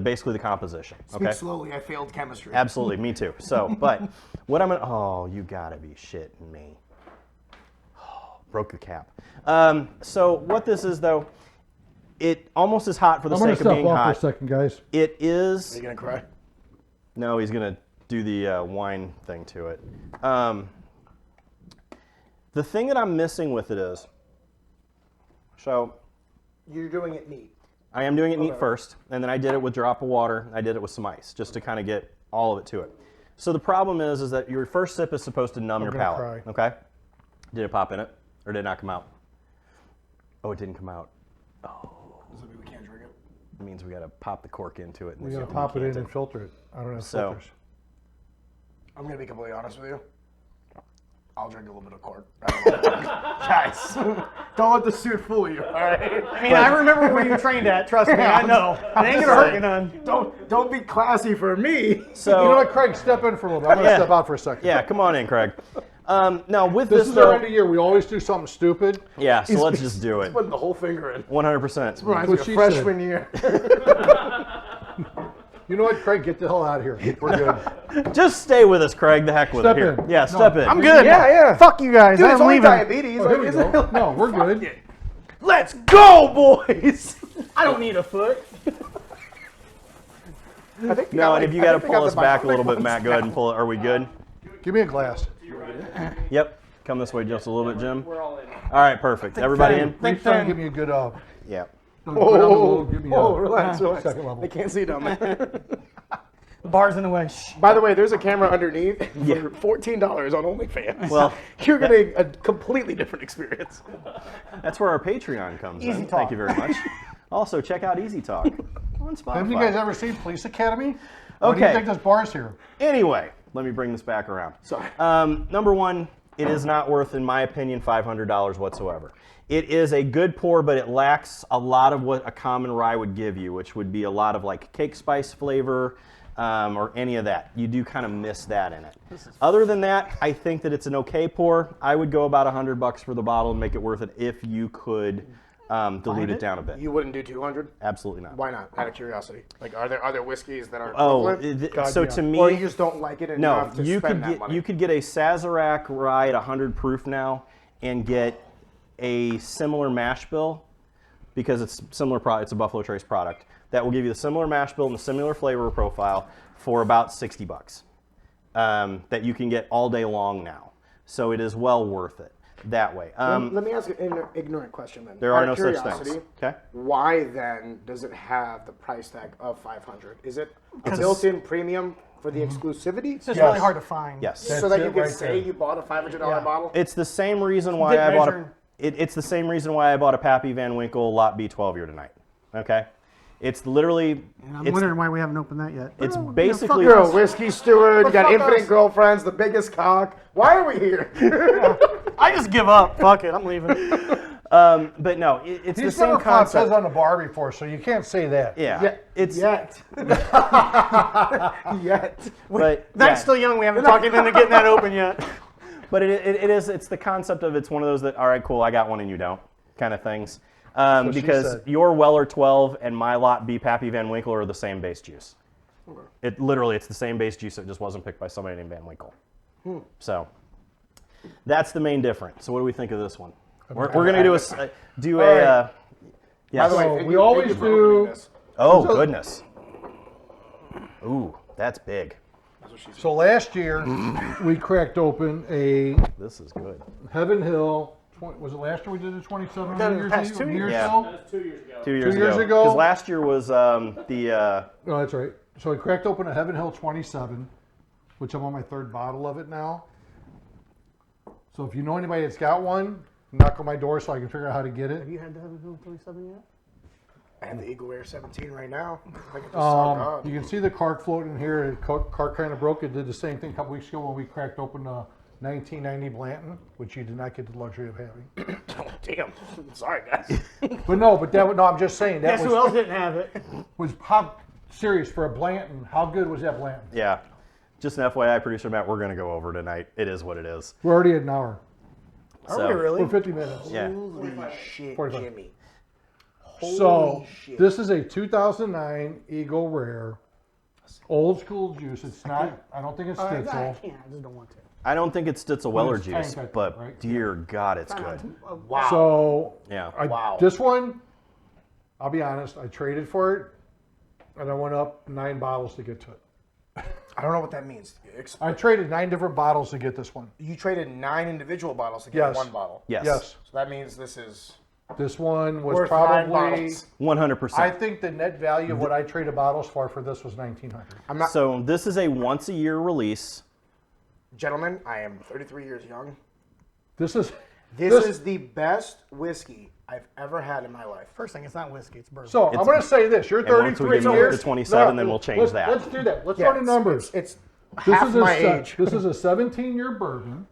basically the composition. Speak Okay. slowly. I failed chemistry. Absolutely, me too. So, but what I'm gonna, oh, you gotta be shitting me. Oh, broke the cap. So what this is though, it almost is hot for the I'm going to sake of step being off hot. for a second, guys. It is, Are you gonna cry? no, he's gonna do the wine thing to it. The thing that I'm missing with it is, so You're doing it neat. I am doing it neat first, and then I did it with a drop of water. I did it with some ice, just to kind of get all of it to it. So the problem is that your first sip is supposed to numb your gonna palate. cry. Okay? Did it pop in it, or did it not come out? Oh, it didn't come out. Does that mean we can't drink it? It means we got to pop the cork into it. And We then got to we pop it can't in and filter it. I don't have So- filters. I'm gonna be completely honest with you. I'll drink a little bit of cork. Guys, don't let the suit fool you. All right. I mean, I remember where you trained at. Trust me, I know. It ain't gonna hurt you none. Don't be classy for me. So, You know what, Craig? Step in for a little bit. I'm going to Yeah. step out for a second. yeah, come on in, Craig. Now, with This this, is our though, end of year. We always do something stupid. yeah, so let's just do it. Putting the whole finger in. 100%. Reminds what me she of freshman year. You know what, Craig? Get the hell out of here. We're good. Just stay with us, Craig. The heck with Step it. Here. in. Yeah, No. step in. I'm good. Yeah. Fuck you guys. Dude, it's I'm only leaving. diabetes. Oh, Like, here we isn't go. it No, we're good. Let's go, boys. I don't need a foot. I think No, and if you got to they pull the us back a little bionic bit, Matt, ones go ahead now. and pull it. Are we good? Give me a glass. Yep. Come this way just a little bit, Jim. We're all in. All right, perfect. Everybody in? Please try and give me a good. Yeah. Go down the low, give me Oh, a relax. second level. They can't see down there. The bar's in the way. Shh. By the way, there's a camera underneath for $14 on OnlyFans. Well, you're getting a completely different experience. that's where our Patreon comes Easy in. Talk. Thank you very much. Also, check out Easy Talk on Spotify. Have you guys ever seen Police Academy? What do you Okay. think this bar's here? Anyway, let me bring this back around. Sorry. Number one, it is not worth, in my opinion, $500 whatsoever. It is a good pour, but it lacks a lot of what a common rye would give you, which would be a lot of like cake spice flavor or any of that. You do kind of miss that in it. Other than that, I think that it's an okay pour. I would go about $100 for the bottle and make it worth it if you could dilute it down a bit. You wouldn't do 200? Absolutely not. Why not? Out of curiosity. Like, are there other whiskeys that are Oh, equivalent? so to me, Or you just don't like it no, enough to you spend could that get money? you could get a Sazerac rye at 100 proof now and get a similar mash bill because it's similar product. It's a Buffalo Trace product that will give you the similar mash bill and the similar flavor profile for about $60 that you can get all day long now. So it is well worth it that way. Let me ask an ignorant question then. There Out are of no such curiosity, things. Okay. Why then does it have the price tag of 500? Is it a built-in premium for the exclusivity? It's just Yes. really hard to find. Yes. So that That's you it can right say there. you bought a $500 bottle? It's the same reason why Dip I bought a. measuring. It's the same reason why I bought a Pappy Van Winkle Lot B12 here tonight. Okay. It's literally. And I'm it's, wondering why we haven't opened that yet. It's Well, basically. You're a whiskey steward, you got fuck infinite us. girlfriends, the biggest cock. Why are we here? I just give up. Fuck it. I'm leaving. But no, it's the He's same never fought Fez concept. on the bar before, so you can't say that. Yeah. It's. Yet. Yet. But That's yeah. still young. We haven't talked him into getting that open yet. But it's the concept of it's one of those that all right, cool, I got one and you don't kind of things. she Because said. your Weller 12 and my Lot B Pappy Van Winkle are the same base juice. It's the same base juice. It just wasn't picked by somebody named Van Winkle. So that's the main difference. So what do we think of this one? We're going to do a By the way, So thank we you- always thank you for do- opening this. Oh goodness. Ooh, that's big. So last year, we cracked open a This is good. Heaven Hill. Was it last year we did a 27 No, New Year's past Eve? 2 New years. Year's Yeah. Hill? That was 2 years ago. 2 years, 2 years ago? Because last year was the Oh, that's right. So we cracked open a Heaven Hill 27, which I'm on my third bottle of it now. So if you know anybody that's got one, knock on my door so I can figure out how to get it. Have you had the Heaven Hill 27 yet? I have the Eagle Air 17 right now. I think it just saw God. You can see the cork floating here. The cork kind of broke. It did the same thing a couple weeks ago when we cracked open a 1990 Blanton, which you did not get the luxury of having. Damn. Sorry, guys. No, I'm just saying that Guess who else didn't have it? was how serious for a Blanton. How good was that Blanton? yeah. Just an FYI, producer Matt, we're going to go over tonight. It is what it is. We're already at an hour. So, We're 50 minutes. Yeah. Holy shit, 45. Jimmy. So shit. this is a 2009 Eagle Rare, old school juice. It's not. I don't think it's I Stitzel. can't. I just don't want to. I don't think it's Stitzel Weller it's juice, tank, but right? dear God, it's good. Wow. So Yeah. Wow. this one, I'll be honest. I traded for it, and I went up 9 bottles to get to it. I don't know what that means. I traded 9 different bottles to get this one. You traded 9 individual bottles to get Yes. 1 bottle. Yes. Yes, So that means this is this one was worth 9 probably. bottles. 100%. I think the net value of what I traded bottles for this was $1,900. I'm not, So this is a once a year release. gentlemen, I am 33 years young. This is This is the best whiskey I've ever had in my life. First thing, it's not whiskey. It's bourbon. so. I'm going to say this. You're And once we 33 get years. to 27, then we'll change let's, that. Let's do that. Let's Yeah, go to numbers. It's This half is my a age. This is a 17-year bourbon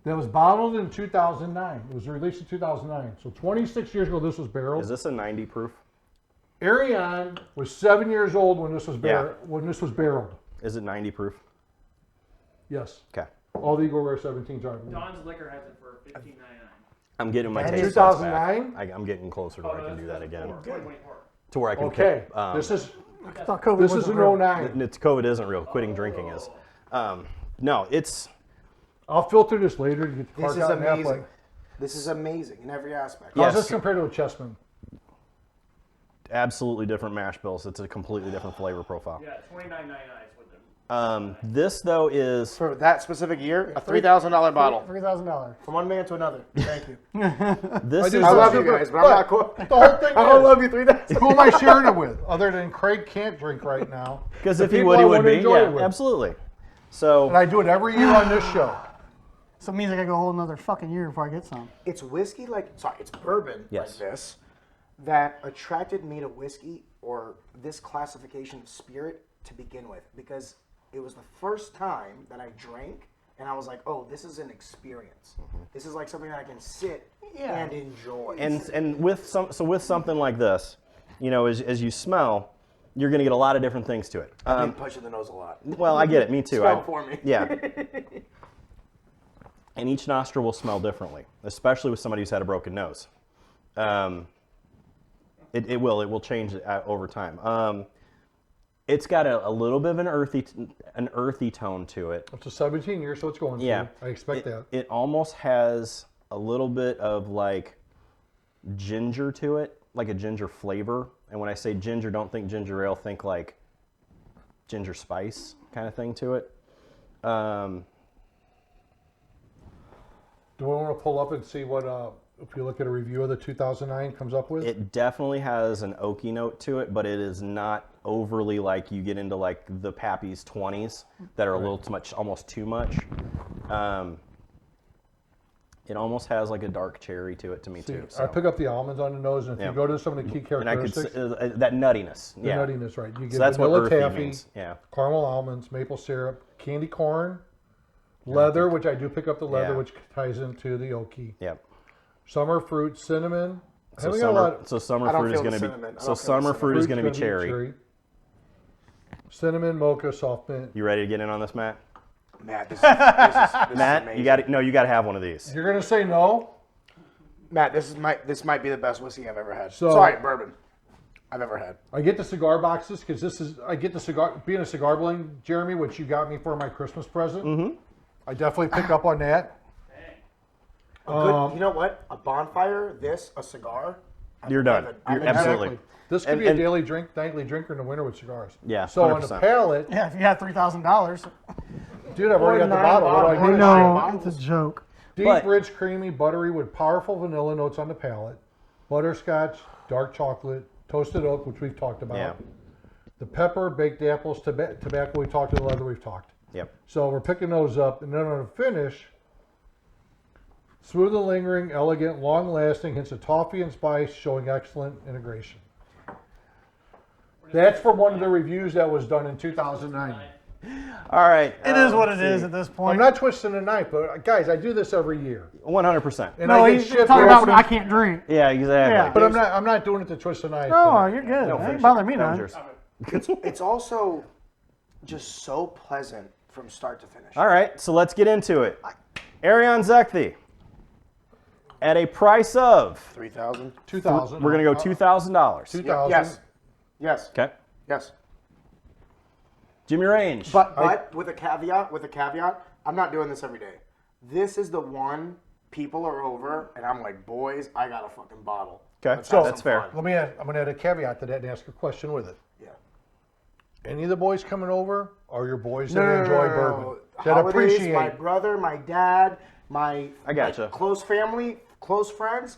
that was bottled in 2009. It was released in 2009. So 26 years ago, this was barreled. Is this a 90 proof? Ariane was 7 years old when this was Yeah. barreled. Is it 90 proof? Yes. Okay. All the Eagle Rare 17s are. Don's Liquor has it for $15.99. I'm getting my That taste is buds back. 2009? I'm getting closer to where I can do that again. 2024. To where I can Okay. pick, This is I thought COVID This wasn't is an real. 09. It's COVID isn't real. Quitting drinking is. No, it's I'll filter this later to get the This park is out in amazing. Halfway. This is amazing in every aspect. Yeah. How's Yes. this compared to a Chessman? absolutely different mash bills. It's a completely different flavor profile. Yeah, $29.99 is what they're. This though is For that specific year, a $3,000 bottle. $3,000. From one man to another. Thank you. this do is I so love too, you guys, but I'm but not cool. The whole thing I don't is, love you 3,000. who am I sharing it with? Other than Craig can't drink right now. because The if he people would, I he would wanna be. enjoy it Yeah, with. absolutely. So And I do it every year on this show. So it means I gotta go a whole another fucking year before I get some. It's whiskey it's bourbon Yes. like this that attracted me to whiskey or this classification of spirit to begin with because it was the first time that I drank and I was like, oh, this is an experience. This is like something that I can sit and enjoy. and with something like this, you know, as you smell, you're going to get a lot of different things to it. I've been pushing the nose a lot. Well, I get it. Me too. Smell for me. Yeah. And each nostril will smell differently, especially with somebody who's had a broken nose. It will change over time. It's got a little bit of an earthy tone to it. It's a 17 years, so it's going through. Yeah, I expect that. It almost has a little bit of like ginger to it, like a ginger flavor. And when I say ginger, don't think ginger ale. Think like ginger spice kind of thing to it. Do we want to pull up and see what, if you look at a review of the 2009 comes up with? It definitely has an oaky note to it, but it is not overly like you get into like the Pappy's 20s that are a little too much, almost too much. It almost has like a dark cherry to it to me See, too. I So. pick up the almonds on the nose, and if Yeah. you go to some of the key And I could characteristics, that nuttiness. the Yeah. nuttiness, right? You get So that's what vanilla earthy taffy, means. Yeah. caramel almonds, maple syrup, candy corn, leather, which I do pick up the leather, Yeah. which ties into the oaky. Yep. Summer fruit, cinnamon. So Haven't got a lot. summer I don't fruit is feel the going to cinnamon. I be don't so feel the summer cinnamon. fruit is going to be Fruit's cherry. Cinnamon, mocha, soft mint. You ready to get in on this, Matt? Matt, this is Matt, amazing. you got to have one of these. You're gonna say no? Matt, this might be the best whiskey I've ever had. So- Sorry, bourbon I've ever had. I get the cigar boxes because I get the cigar, being a cigar bling, Jeremy, which you got me for my Christmas present. Mm-hmm. I definitely pick up on that. A good, you know what? A bonfire, a cigar. You're done. I'm You're in absolutely. heaven. This could And- be a and- daily nightly drinker in the winter with cigars. Yeah, So on the 100%. palate, Yeah, if you had $3,000. dude, I've already got the 9 bottle. What do I bottles. do? No, it's a joke. Deep, But- rich, creamy, buttery with powerful vanilla notes on the palate. Butterscotch, dark chocolate, toasted oak, which we've talked about. Yeah. The pepper, baked apples, tobacco we talked, and the leather we've talked. Yep. So we're picking those up, and then on the finish, smooth and lingering, elegant, long-lasting, hints of toffee and spice, showing excellent integration. That's from one of the reviews that was done in 2009. All right. It is what it is at this I'm point. not twisting the knife, but guys, I do this every year. 100%. And No, I get he's shit talking for about opening- I can't drink. Yeah, exactly. Yeah. But I'm not doing it to twist the knife. No, but- you're good. No, That finish ain't bother it. me That was none. yours. It's also just so pleasant from start to finish. All right, so let's get into it. Arion Zekthi, at a price of, 3,000. 2,000. we're going to go $2,000. 2,000. Yes. Yes. Okay. Yes. Jimmy Range. But with a caveat, I'm not doing this every day. This is the one people are over, and I'm like, boys, I got a fucking bottle. Okay, Let's have that's some fair. fun. I'm going to add a caveat to that and ask a question with it. Yeah. Any of the boys coming over are your boys that No, enjoy no. bourbon, that Holidays, appreciate. my brother, my dad, my I gotcha. close family, close friends.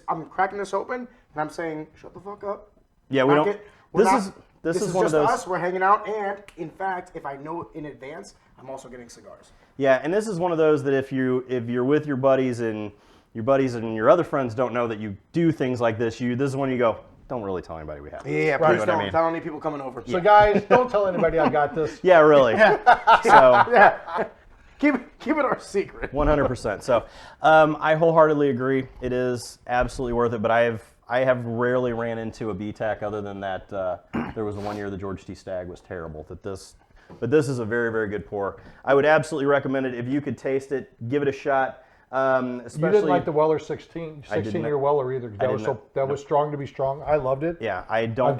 I'm cracking this open, and I'm saying, shut the fuck up. Yeah, we Not don't. get- we're not- This is is one of just those. us. We're hanging out, and in fact, if I know in advance, I'm also getting cigars. Yeah, and this is one of those that if you're with your buddies and your other friends don't know that you do things like this, this is when you go, don't really tell anybody we have. this." Yeah, You know please what I don't mean? tell any people coming over. So guys, don't tell anybody I got this. Yeah, really. So Yeah. Keep it our secret. 100%. So I wholeheartedly agree. It is absolutely worth it. But I have rarely ran into a BTAC other than that. There was the one year the George T. Stagg was terrible. But this is a very, very good pour. I would absolutely recommend it. If you could taste it, give it a shot. Especially, You didn't like the Weller 16 I didn't. year Weller either. That I was didn't. that was strong to be strong. I loved it. Yeah, I don't.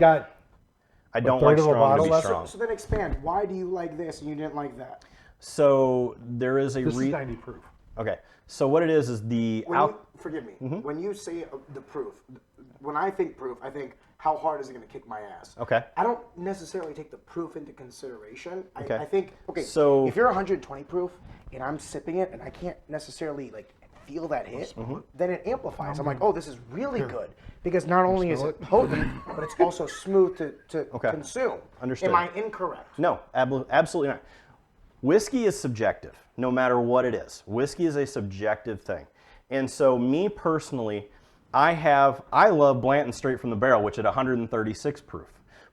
I don't third like of a strong to bottle be less? strong. So then expand. Why do you like this and you didn't like that? So there is a This is 90 proof. Okay. So what it is the Forgive me. Mm-hmm. When you say the proof, when I think proof, I think how hard is it going to kick my ass? Okay. I don't necessarily take the proof into consideration. Okay. I think So- if you're 120 proof and I'm sipping it and I can't necessarily like feel that hit, then it amplifies. I'm like, oh, this is really good because not only is it potent, but it's also smooth to consume. Understood. Am I incorrect? No, absolutely not. Whiskey is subjective, no matter what it is. Whiskey is a subjective thing. And so me personally, I love Blanton straight from the barrel, which at 136 proof.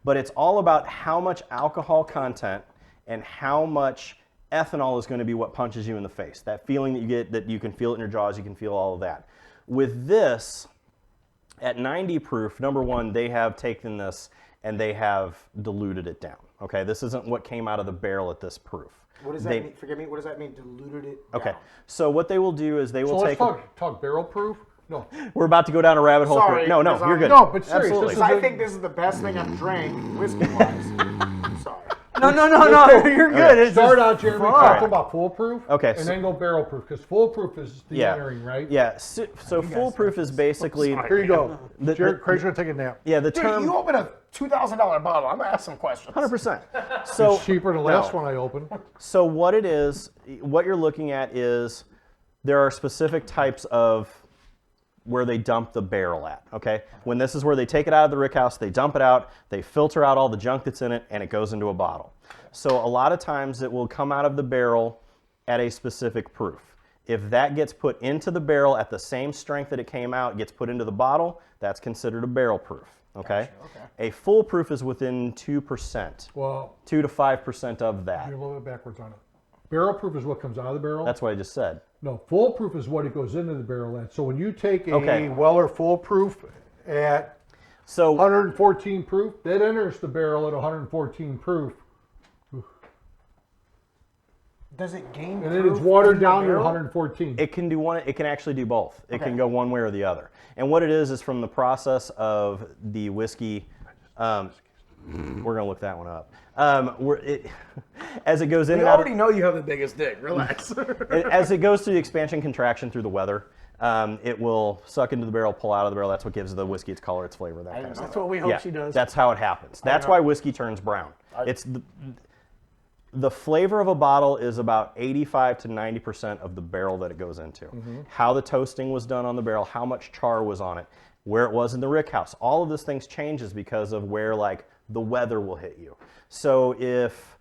But it's all about how much alcohol content and how much ethanol is going to be what punches you in the face. That feeling that you get, that you can feel it in your jaws, you can feel all of that. With this, at 90 proof, number one, they have taken this and they have diluted it down. Okay, this isn't what came out of the barrel at this proof. What does that mean? Forgive me. What does that mean? Diluted it down? Okay, so what they will do is they will So take. let's talk barrel proof. No. We're about to go down a rabbit hole. Sorry, No, because you're good. No, but seriously, Absolutely. this is I think this is the best thing I've drank whiskey-wise. Sorry. No, you're good. It's Start just out, Jeremy, fun. talking about foolproof. Okay, And so- then go barrel proof, because foolproof is the entering, right? Yeah, so foolproof is basically. Here you go. The- Jared, Craig's going to take a nap. Yeah, the Dude, term. you open a $2,000 bottle. I'm gonna ask some questions. 100%. So It's cheaper than the last one I opened. So what it is, what you're looking at is there are specific types of where they dump the barrel at, okay? When this is where they take it out of the rickhouse, they dump it out, they filter out all the junk that's in it, and it goes into a bottle. So a lot of times it will come out of the barrel at a specific proof. If that gets put into the barrel at the same strength that it came out, gets put into the bottle, that's considered a barrel proof, okay? A full proof is within 2%, Well, 2 to 5% of that. you're a little bit backwards on it. Barrel proof is what comes out of the barrel. That's what I just said. No, foolproof is what it goes into the barrel at. So when you take a Okay. Weller foolproof at So 114 proof, that enters the barrel at 114 proof, Does it gain? and then proof it's watered in the down to barrel? 114. it can do one. It can actually do both. It Okay. can go one way or the other. And what it is from the process of the whiskey. We're gonna look that one up. As it goes in We and out, already know you have the biggest dick. Relax. as it goes through the expansion contraction through the weather, it will suck into the barrel, pull out of the barrel. That's what gives the whiskey its color, its flavor, that kind of stuff. That's what we hope she does. That's how it happens. That's why whiskey turns brown. It's the flavor of a bottle is about 85 to 90% of the barrel that it goes into. How the toasting was done on the barrel, how much char was on it, where it was in the rickhouse. All of this things changes because of where like the weather will hit you. So if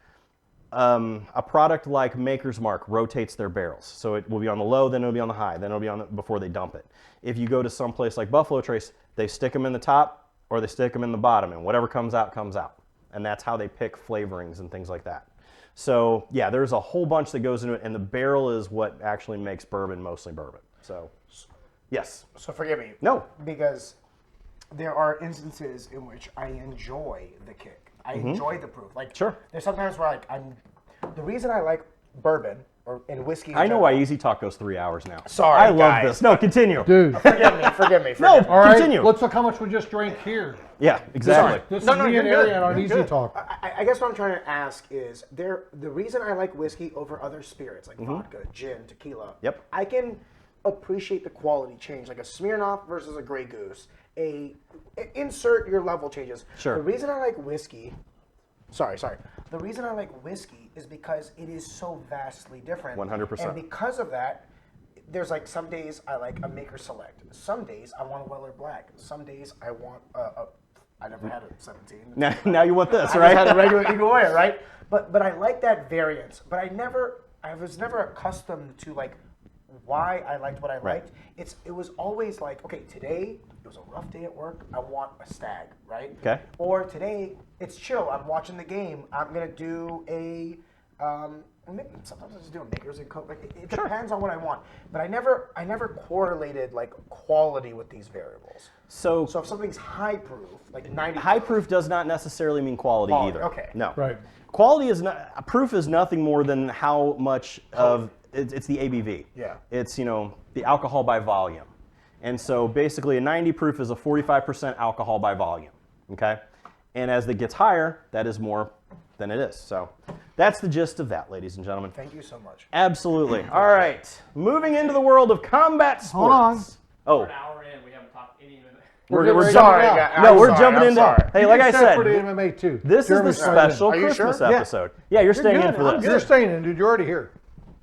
a product like Maker's Mark rotates their barrels, so it will be on the low, then it'll be on the high, then it'll be on the, before they dump it. If you go to some place like Buffalo Trace, they stick them in the top or they stick them in the bottom, and whatever comes out, comes out. And that's how they pick flavorings and things like that. So yeah, there's a whole bunch that goes into it, and the barrel is what actually makes bourbon mostly bourbon. So yes. So forgive me. No. Because there are instances in which I enjoy the kick. I enjoy the proof. Like Sure. There's sometimes where like the reason I like bourbon and whiskey. in I know why general- Easy Talk goes 3 hours now. Sorry, I love guys. this. No, continue. Dude. Forgive me. No, All right, continue. let's look how much we just drank here. Yeah, exactly. This No, is no, me you're and good. Arian on You're Easy good. Talk. I guess what I'm trying to ask is the reason I like whiskey over other spirits like vodka, gin, tequila. Yep. I can appreciate the quality change, like a Smirnoff versus a Grey Goose. Insert your level changes. Sure. The reason I like whiskey. Sorry. The reason I like whiskey is because it is so vastly different. 100%. And because of that, there's like some days I like a Maker Select. Some days I want a Weller Black. Some days I want I never had a 17. Now you want this, I right? just had a regular Eagle Air, right? But I like that variance. But I was never accustomed to like why I liked what I Right. liked. It was always like, okay, today it was a rough day at work. I want a Stag, right? Okay. Or today it's chill. I'm watching the game. I'm gonna do a sometimes I just do a Makers and Coke. Like it depends on what I want. But I never correlated like quality with these variables. So So if something's high proof, like 90 high proof does not necessarily mean quality either. Okay. No. Right. Quality is not, proof is nothing more than how much of, it's the ABV. Yeah. It's, the alcohol by volume. And so basically a 90 proof is a 45% alcohol by volume, okay? And as it gets higher, that is more than it is. So that's the gist of that, ladies and gentlemen. Thank you so much. Absolutely. All right. Moving into the world of combat sports. Hold on. Oh, An hour in, we haven't talked any minute. we're getting jumping ready to in. go out. No, I'm we're sorry, jumping I'm into. sorry. Hey, like I Stand for the said, MMA too. this is the Jeremy's staying in. special Are you Christmas sure? Yeah. episode. Yeah, you're staying in good. for I'm this. You're staying in, dude. You're already here.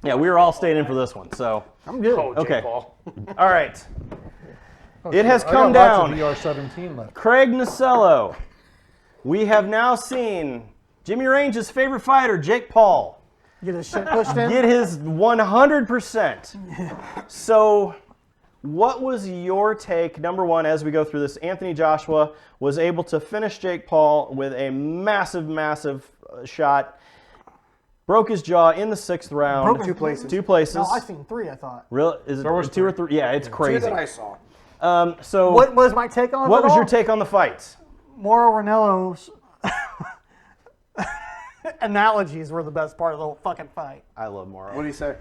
Yeah, we were all staying in for this one. So, I'm good. Oh, Jake Okay. Paul. all right. Oh, It has I come got down. lots of VR17 left. Craig Nasello. We have now seen Jimmy Range's favorite fighter, Jake Paul, Get his shit pushed in. get his 100%. So, what was your take, number one, as we go through this? Anthony Joshua was able to finish Jake Paul with a massive, massive shot. Broke his jaw in the 6th round. Broke his- Two places. Two places. No, I seen 3. I thought. Real? Is it There was 2 or three. 3? Yeah, it's Two crazy. that I saw. So, What was my take on it? what was all? your take on the fight? Mauro Ranello's analogies were the best part of the whole fucking fight. I love Morrow. What did he say?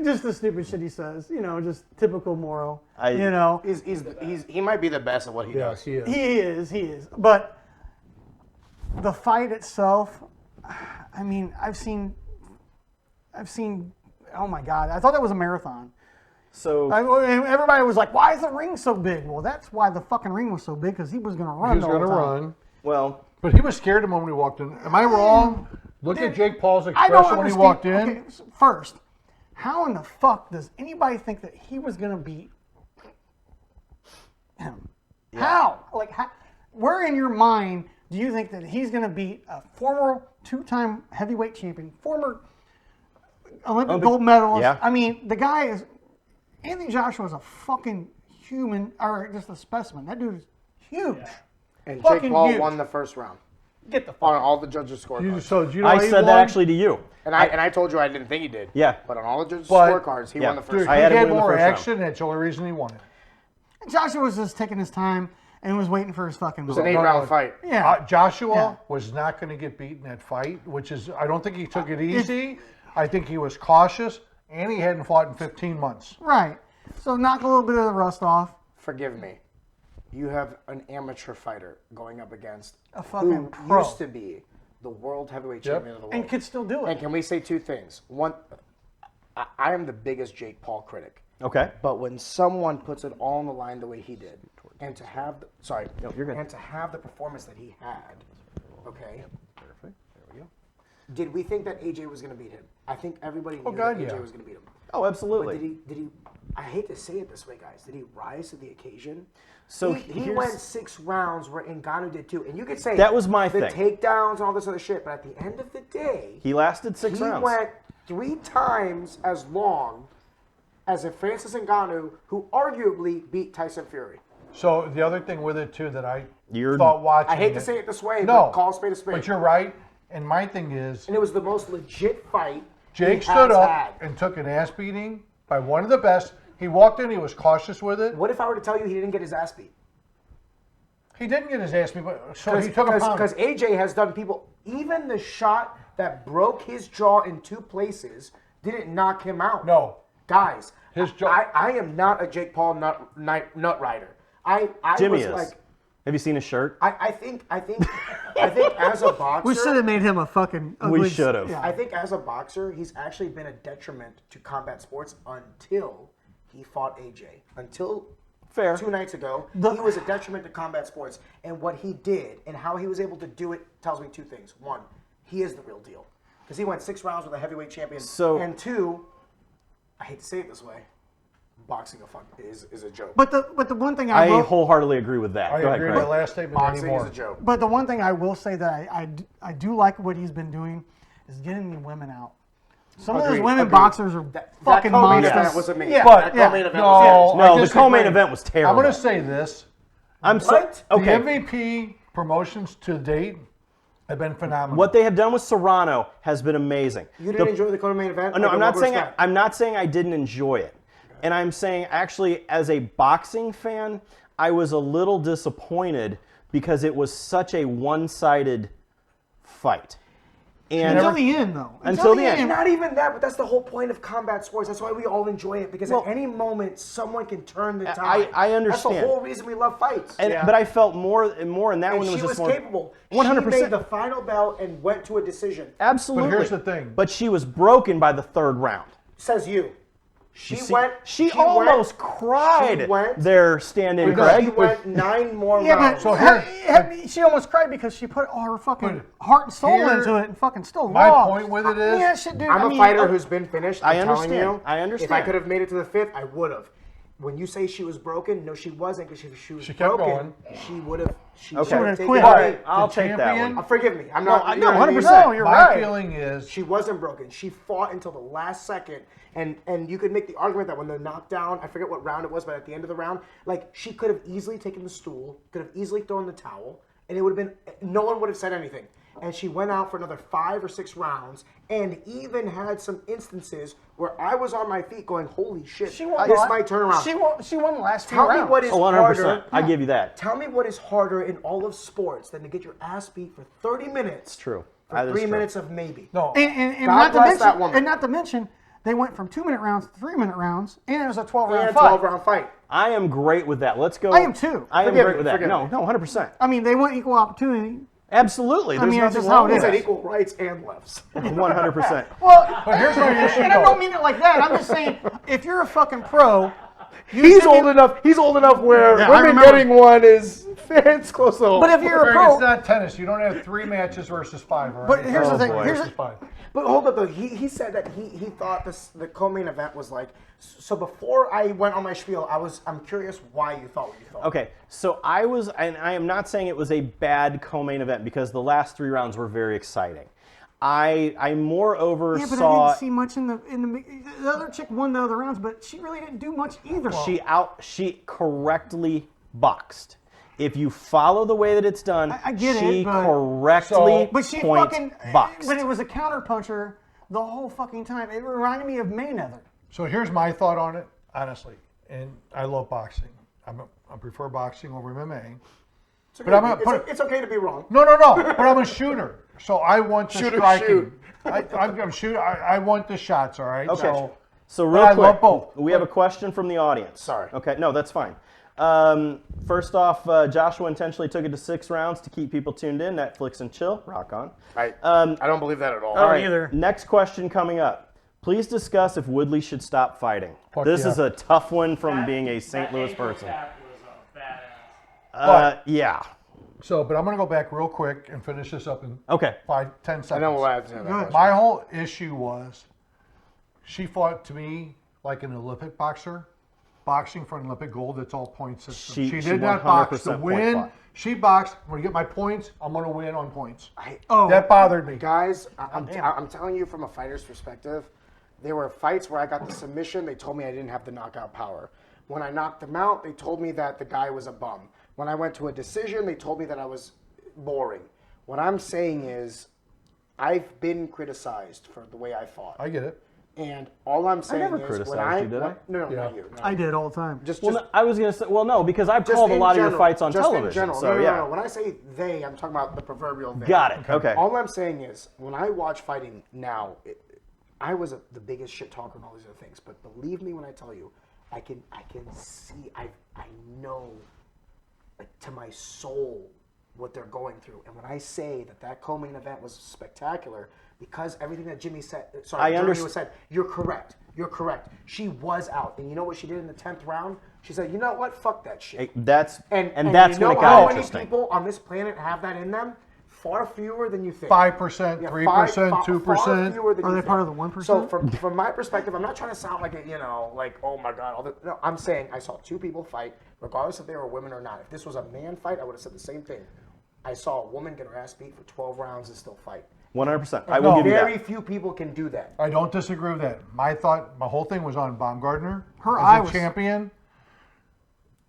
Just the stupid shit he says. You know, just typical Mauro. I- You know, He might be the best at what he Yeah, does. he is. he is. But the fight itself, I mean, I've seen. Oh my God! I thought that was a marathon. So, Everybody was like, "Why is the ring so big?" Well, that's why the fucking ring was so big, because he was going to run. He was the whole going to time. run. well, But he was scared the moment he walked in. Am I wrong? Look at Jake Paul's I don't expression when he understand. walked in. Okay, first, how in the fuck does anybody think that he was going to beat him? How? Like, where in your mind do you think that he's going to beat a former 2-time heavyweight champion, former Olympic gold medalist? yeah. I mean, the guy is, Anthony Joshua is a fucking human, or just a specimen. That dude is huge. And Fucking Jake Paul huge. won the first round Get the fuck on all the judges' scorecards. So do you know I why he said that won? actually to you. And I told you I didn't think he did. Yeah. But on all the judges' But- scorecards, he Yeah. won the first Dude, I he had him had win the more first round. action, and that's the only reason he won it. Joshua was just taking his time and was waiting for his fucking It was an blow. 8-round fight. Yeah. Joshua Yeah. was not going to get beat in that fight, which is, I don't think he took it easy. I think he was cautious, and he hadn't fought in 15 months. Right. So knock a little bit of the rust off. Forgive me. You have an amateur fighter going up against A fucking who pro. used to be the world heavyweight champion of the world. And could still do And it. can we say two things? One, I am the biggest Jake Paul critic. Okay. But when someone puts it all on the line the way he did, and to have the, you're good. and to have the performance that he had, okay. Perfect. There we go. Did we think that AJ was going to beat him? I think everybody knew God, that AJ yeah. was going to beat him. Oh, But absolutely. did he? I hate to say it this way, guys. Did he rise to the occasion? So he here's- went 6 rounds where Ngannou did too, and you could say That was my the thing. takedowns and all this other shit. But at the end of the day, He lasted 6 he rounds. went 3 times as long as a Francis Ngannou, who arguably beat Tyson Fury. So the other thing with it, too, that I You're- thought watching I hate to it- say it this way, No, but call a spade a spade. but you're right. And my thing is, And it was the most legit fight Jake he stood has up had. and took an ass beating by one of the best. He walked in, he was cautious with it. What if I were to tell you he didn't get his ass beat? He didn't get his ass beat, but so he took a pound. Because AJ has done people, even the shot that broke his jaw in 2 places didn't knock him out. No. Guys, His jaw- I am not a Jake Paul nut rider. I Jimmy was is. like, Have you seen his shirt? I think as a boxer, We should have made him a fucking ugly. We should have. Yeah. I think as a boxer, he's actually been a detriment to combat sports until he fought AJ. Until Fair. 2 nights ago, he was a detriment to combat sports. And what he did and how he was able to do it tells me 2 things. 1, he is the real deal. Because he went 6 rounds with a heavyweight champion. So- and 2, I hate to say it this way, boxing is a joke. But the one thing I I will, wholeheartedly agree with that. I Go ahead, agree with Craig. that last statement Boxing anymore. is a joke. but the one thing I will say that I do like what he's been doing is getting the women out. Some of those Agreed, women agreed. box,ers are fucking co-main monsters. event was amazing. Yeah, That yeah. co-main event No, was No, I the disagree. co-main event was terrible. I'm going to say this. I'm so, What? The okay. MVP promotions to date have been phenomenal. What they have done with Serrano has been amazing. You didn't enjoy the co-main event? No, Like, I'm not what saying was that? I'm not saying I didn't enjoy it, and I'm saying actually as a boxing fan, I was a little disappointed because it was such a one-sided fight. And Until the end, though. Until the end. Not even that, but that's the whole point of combat sports. That's why we all enjoy it, because at any moment someone can turn the tide. I understand. That's the whole reason we love fights. But I felt more in that And one. It was she just was more capable. 100%. She made the final bell and went to a decision. Absolutely. But here's the thing. But she was broken by the third round. Says you. She She almost cried there, stand-in Craig. She went 9 more Yeah, rounds. but she almost cried because she put all her fucking heart and soul into it and fucking still My lost. point with it is, I mean, that shit, dude, I'm I a mean, fighter who's been finished. I'm telling understand. you. I understand. If I could have made it to the 5th, I would have. When you say she was broken, no, she wasn't, because if she was She kept broken, going. she would have. She Okay. would have taken quit. it. All right, I'll The take that champion- one. Forgive me. I'm not. no, you know what I mean? 100%. No, you're my right. feeling is, She wasn't broken. She fought until the last second, and you could make the argument that when they're knocked down, I forget what round it was, but at the end of the round, like, she could have easily taken the stool, could have easily thrown the towel, and it would have been, no one would have said anything. And she went out for another 5 or 6 rounds, and even had some instances where I was on my feet going, "Holy shit, She won. this might turn around." She won the last few Tell me rounds. what is 100%. harder. I give you that. Tell me what is harder in all of sports than to get your ass beat for 30 minutes. It's true. For That is 3 true. minutes of maybe. no. And God not to bless mention, that woman. and not to mention, they went from 2-minute rounds to 3-minute rounds, and it was a 12-round And fight. 12-round fight. I am great with that. Let's go. I am too. I am Forgive great me, with that. forgive No, me. 100%. I mean, they want equal opportunity. Absolutely. There's mean, it's nothing just how wrong it with He said is. that. equal rights and lefts. 100%. Well, But here's my issue, and I though. don't mean it like that. I'm just saying, if you're a fucking pro, He's old enough. He's old enough where Yeah, I women remember. getting one is it's close to home. But if you're a Craig, pro, it's not tennis. You don't have 3 matches versus 5. All right? But here's the thing, boy. here's versus the- 5. But hold up though, he said that he thought the co-main event was like. So before I went on my spiel, I'm curious why you thought what you thought. Okay, so I am not saying it was a bad co-main event because the last 3 rounds were very exciting. I moreover yeah, but I saw didn't see much in the other chick won the other rounds, but she really didn't do much either. she correctly boxed. If you follow the way that it's done, I get she it, but- correctly but she point fucking boxed. But it was a counter puncher the whole fucking time. It reminded me of Mayweather. So here's my thought on it, honestly. And I love boxing. I prefer boxing over MMA. It's okay, But I'm gonna put it's okay to be wrong. No. But I'm a shooter, so I want the Shoot or striking. shoot. I'm a shooter. I want the shots. All right. Okay. So but real I quick, love both. we have a question from the audience. Sorry. Okay, no, that's fine. First off, Joshua intentionally took it to 6 rounds to keep people tuned in. Netflix and chill. Rock on. I don't believe that at all. All right, either. next question coming up. Please discuss if Woodley should stop fighting. Fuck This yeah. is a tough one from being a St. Louis person. That was a badass. Yeah. So, but I'm going to go back real quick and finish this up in Okay. 5-10 seconds. And then we'll add to that. My whole issue was she fought to me like an Olympic boxer, boxing for an Olympic gold. That's all point system. She She did not box to 100% point win. fought. She boxed. I'm going to get my points. I'm going to win on points. Oh, That bothered me. Guys, I'm telling you from a fighter's perspective, there were fights where I got the submission. They told me I didn't have the knockout power. When I knocked them out, they told me that the guy was a bum. When I went to a decision, they told me that I was boring. What I'm saying is, I've been criticized for the way I fought. I get it. And all I'm saying never is, criticized when I you, did I? no, Yeah. not you. No. I did all the time. Just Well, no, I was going to say, well, no, because I've just called a in lot of your general, fights on just television. In general. So, no, yeah. no. When I say they, I'm talking about the proverbial they. Got it. Okay. All I'm saying is, when I watch fighting now, I was the biggest shit talker and all these other things. But believe me when I tell you, I can see, I know, like, to my soul what they're going through. And when I say that co-main event was spectacular, because everything that Jimmy said, Jeremy said, you're correct. You're correct. She was out. And you know what she did in the 10th round? She said, you know what? Fuck that shit. That's And that's you know when it how got many interesting. people on this planet have that in them? Far fewer than you think. 5%, Yeah, 3%, far 2%. fewer than Are you they think. part of the 1%? So from my perspective, I'm not trying to sound like like, oh my God. No, I'm saying I saw 2 people fight, regardless if they were women or not. If this was a man fight, I would have said the same thing. I saw a woman get her ass beat for 12 rounds and still fight. 100%. I will give you Very that. few people can do that. I don't disagree with that. My whole thing was on Baumgartner. Her as eye a was- champion.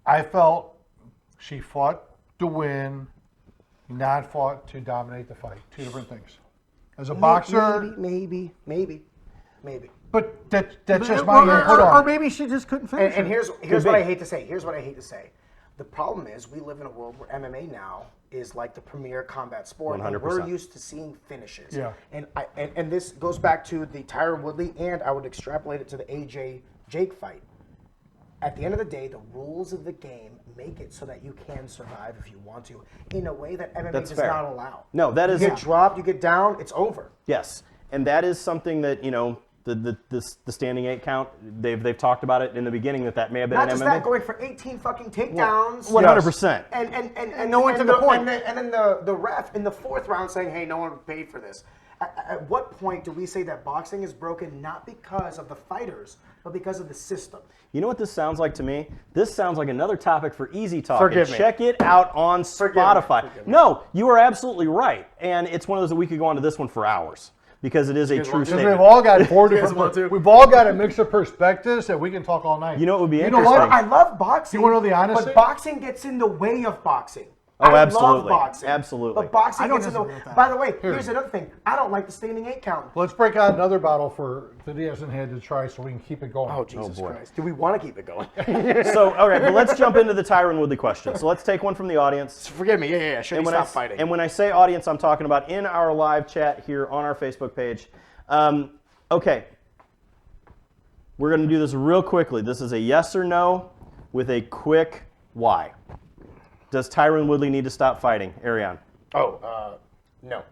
I felt she fought to win, not fought to dominate the fight. 2 different things. As a boxer, Maybe. but that's just my input or on it. maybe she just couldn't finish And it. here's what I hate to say. The problem is we live in a world where MMA now is like the premier combat sport. And 100%. we're used to seeing finishes. Yeah. And this goes back to the Tyron Woodley, and I would extrapolate it to the AJ Jake fight. At the end of the day, the rules of the game make it so that you can survive if you want to, in a way that MMA That's does fair. not allow. No, that is You get dropped, you get down, it's over. yes, and that is something that the standing 8 count. They've talked about it in the beginning that may have been Not an just MMA. that, going for 18 fucking takedowns. 100%. And no one to the point. And then the ref in the 4th round saying, hey, no one paid for this. At what point do we say that boxing is broken not because of the fighters, but because of the system? You know what this sounds like to me? This sounds like another topic for Easy Talk. Forgive And me. check it out on Spotify. Forgive me. No, you are absolutely right. And it's one of those that we could go on to this one for hours because it is a true Because statement. we've all got 4 guys want to? different. We've all got a mix of perspectives that we can talk all night. You know what would be You know interesting? what? I love boxing. You wanna know the honesty? But boxing gets in the way of boxing. Oh, I absolutely. love boxing. Absolutely. But boxing I don't gets in the disagree way. with that. By the way, here's another thing. I don't like the standing 8 count. Let's break out another bottle that he hasn't had to try so we can keep it going. Oh, Jesus boy. Christ. Do we want to keep it going? So, all right, but let's jump into the Tyron Woodley question. So let's take one from the audience. Forgive me. Yeah. Should he when stop fighting? And when I say audience, I'm talking about in our live chat here on our Facebook page. Okay. We're going to do this real quickly. This is a yes or no with a quick why. Does Tyron Woodley need to stop fighting? Ariane, No.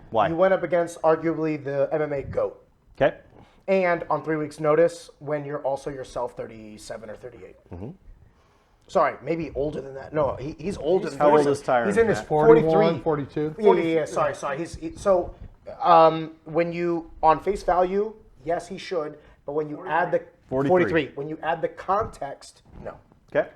why? You went up against arguably the MMA GOAT. Okay. And on 3 weeks' notice, when you're also yourself 37 or 38. Sorry, maybe older than that. No, he's older than that. How old is Tyron? He's in his Matt? 41, 43. 42. Yeah. Sorry. When you, on face value, yes, he should. But when you add the 43. when you add the context, no. Okay.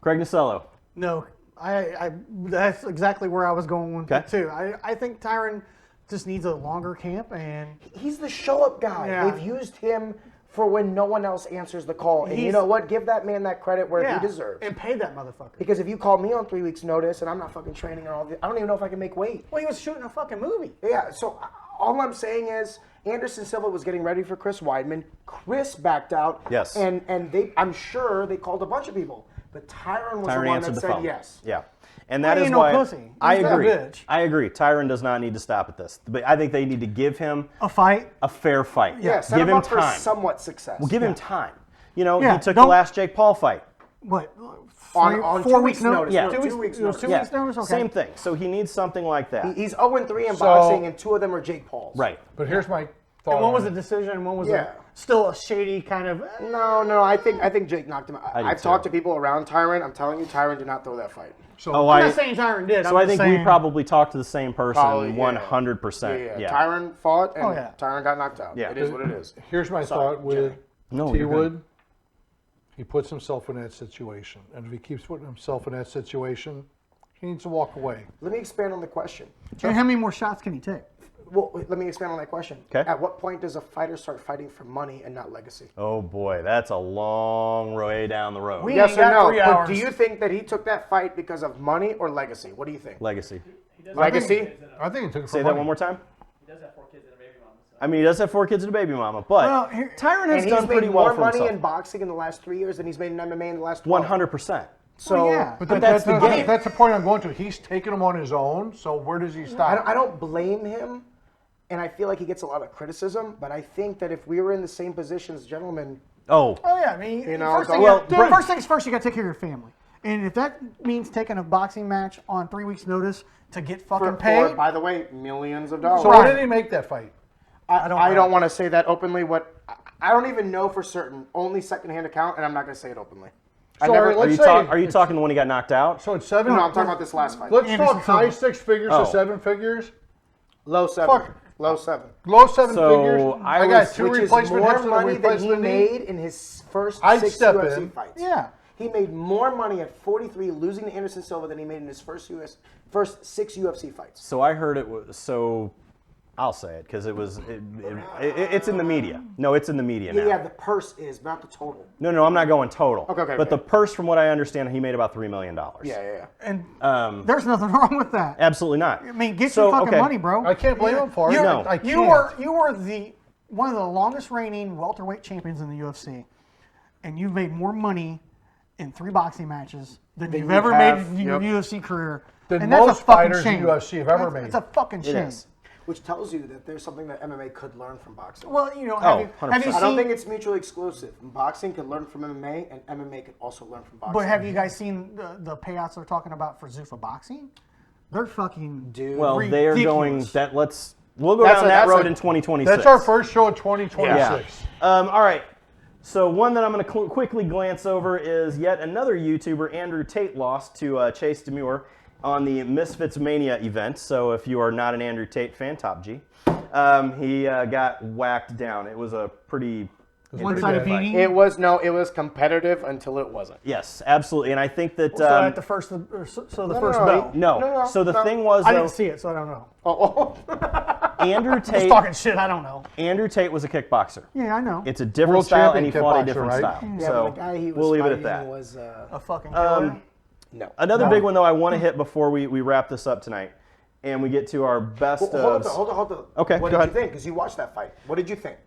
Craig Nasello. No, I that's exactly where I was going with it too. I think Tyron just needs a longer camp, and He's the show-up guy. Yeah. They've used him for when no one else answers the call. And you He's- know what? Give that man that credit where he deserves. and pay that motherfucker. Because if you call me on 3 weeks' notice and I'm not fucking training and all this, I don't even know if I can make weight. Well, he was shooting a fucking movie. Yeah, so all I'm saying is Anderson Silva was getting ready for Chris Weidman. Chris backed out. Yes. And I'm sure they called a bunch of people. But Tyron was the Tyron one answered that the said phone. yes. Yeah. And Well, that he is ain't no why pussy. I He's not a agree. bitch. I agree. Tyron does not need to stop at this. But I think they need to give him A fight. a fair fight. Yeah, set give him him up for time. somewhat success. Well, give him time. You know, Yeah, he took the don't- last Jake Paul fight. What? On 4 2 weeks weeks' notice. Yeah. No, 2 2 weeks' It was notice. 2 weeks notice. Okay. Same thing. So he needs something like that. He's 0-3 in So- boxing, and 2 of them are Jake Paul's. Right. But here's my thought. And one on was it. a decision, and one was Yeah. still a shady kind of. No, I think Jake knocked him out. I do I've too. talked to people around Tyron. I'm telling you, Tyron did not throw that fight. So Oh, I'm not saying Tyron did. So I'm I think just saying, we probably talked to the same person Probably, yeah. 100%. Yeah. Tyron fought, and Oh, yeah. Tyron got knocked out. Yeah. It is what it is. here's my Sorry, thought with Jimmy. No, T. you're Wood. good. He puts himself in that situation. And if he keeps putting himself in that situation, he needs to walk away. Let me expand on the question. And how many more shots can he take? Well, let me expand on that question. 'Kay. At what point does a fighter start fighting for money and not legacy? Oh boy, that's a long way down the road. We- Yes ain't or got no? 3 But hours. do you think that he took that fight because of money or legacy? What do you think? Legacy. Legacy? I think he took it for Say that money. one more time. He does have 4 kids and a baby mama. So. I mean, he does have 4 kids and a baby mama, but Well, here- Tyron And has he's done made pretty well more for money in himself. boxing in the last 3 years than he's made in MMA in the last 12. 100%. So Well, yeah. But, that's the game. That's the point I'm going to. He's taking them on his own, so where does he stop? I don't blame him, and I feel like he gets a lot of criticism, but I think that if we were in the same position as gentlemen, Oh, Oh yeah, I mean, You know, first, so- thing Well, you, Brett- first things first, you got to take care of your family. And if that means taking a boxing match on 3 weeks' notice to get fucking for, paid, by the way, millions of dollars. So why did he make that fight? I know. don't want to say that openly. I don't even know for certain. Only secondhand account, and I'm not going to say it openly. I So, never. all right, are you, let's say are you talking the one he got knocked out? So it's 7. no, I'm talking about this last fight. Let's Anderson talk Silva. high 6 figures Oh. to 7 figures. Low 7. Fuck. Low 7. Low 7 So, figures. I got was- 2 Which is replacement more hips and a money than he replacement knee. made in his first I'd 6 step UFC in. fights. yeah. He made more money at 43 losing to Anderson Silva than he made in his first 6 UFC fights. So I heard it was, so I'll say it because it's in the media. No, it's in the media now. Yeah, the purse is, not the total. No, I'm not going total. Okay, But the purse, from what I understand, he made about $3 million. Yeah. And there's nothing wrong with that. Absolutely not. I mean, get So, your fucking okay. money, bro. I can't blame him for it. No. I can't. You were the one of the longest reigning welterweight champions in the UFC, and you've made more money in 3 boxing matches than you've ever have, made in your yep. UFC career. than And that's a most fucking fighters shame. in UFC have ever made. It's a fucking It shame. is. Which tells you that there's something that MMA could learn from boxing. Well, you know, Oh, have you 100%. seen? I don't think it's mutually exclusive. Boxing can learn from MMA, and MMA can also learn from boxing. But have you guys seen the payouts they're talking about for Zuffa boxing? They're fucking Dude. Well, they are going. ridiculous. We'll go down that road in 2026. That's our first show in 2026. All right. So one that I'm going to quickly glance over is yet another YouTuber, Andrew Tate, lost to Chase Demure on the Misfits Mania event. So if you are not an Andrew Tate fan, top G. He got whacked down. It was a pretty One-sided bad. beating. It was competitive until it wasn't. Yes, absolutely. And I think that So at the first, the first no, bell. no. So the thing was, I though, didn't see it, so I don't know. Oh, Andrew Just Tate. talking shit. I don't know. Andrew Tate was a kickboxer. Yeah, I know. It's a different World style, and he champion fought a kickboxer, different right? style. yeah, So but the guy he was we'll leave it fighting at that. was a fucking killer. no. Another big one, though, I want to hit before we wrap this up tonight, and we get to our best Hold of. on. Okay, What go did ahead. you think? Because you watched that fight. What did you think?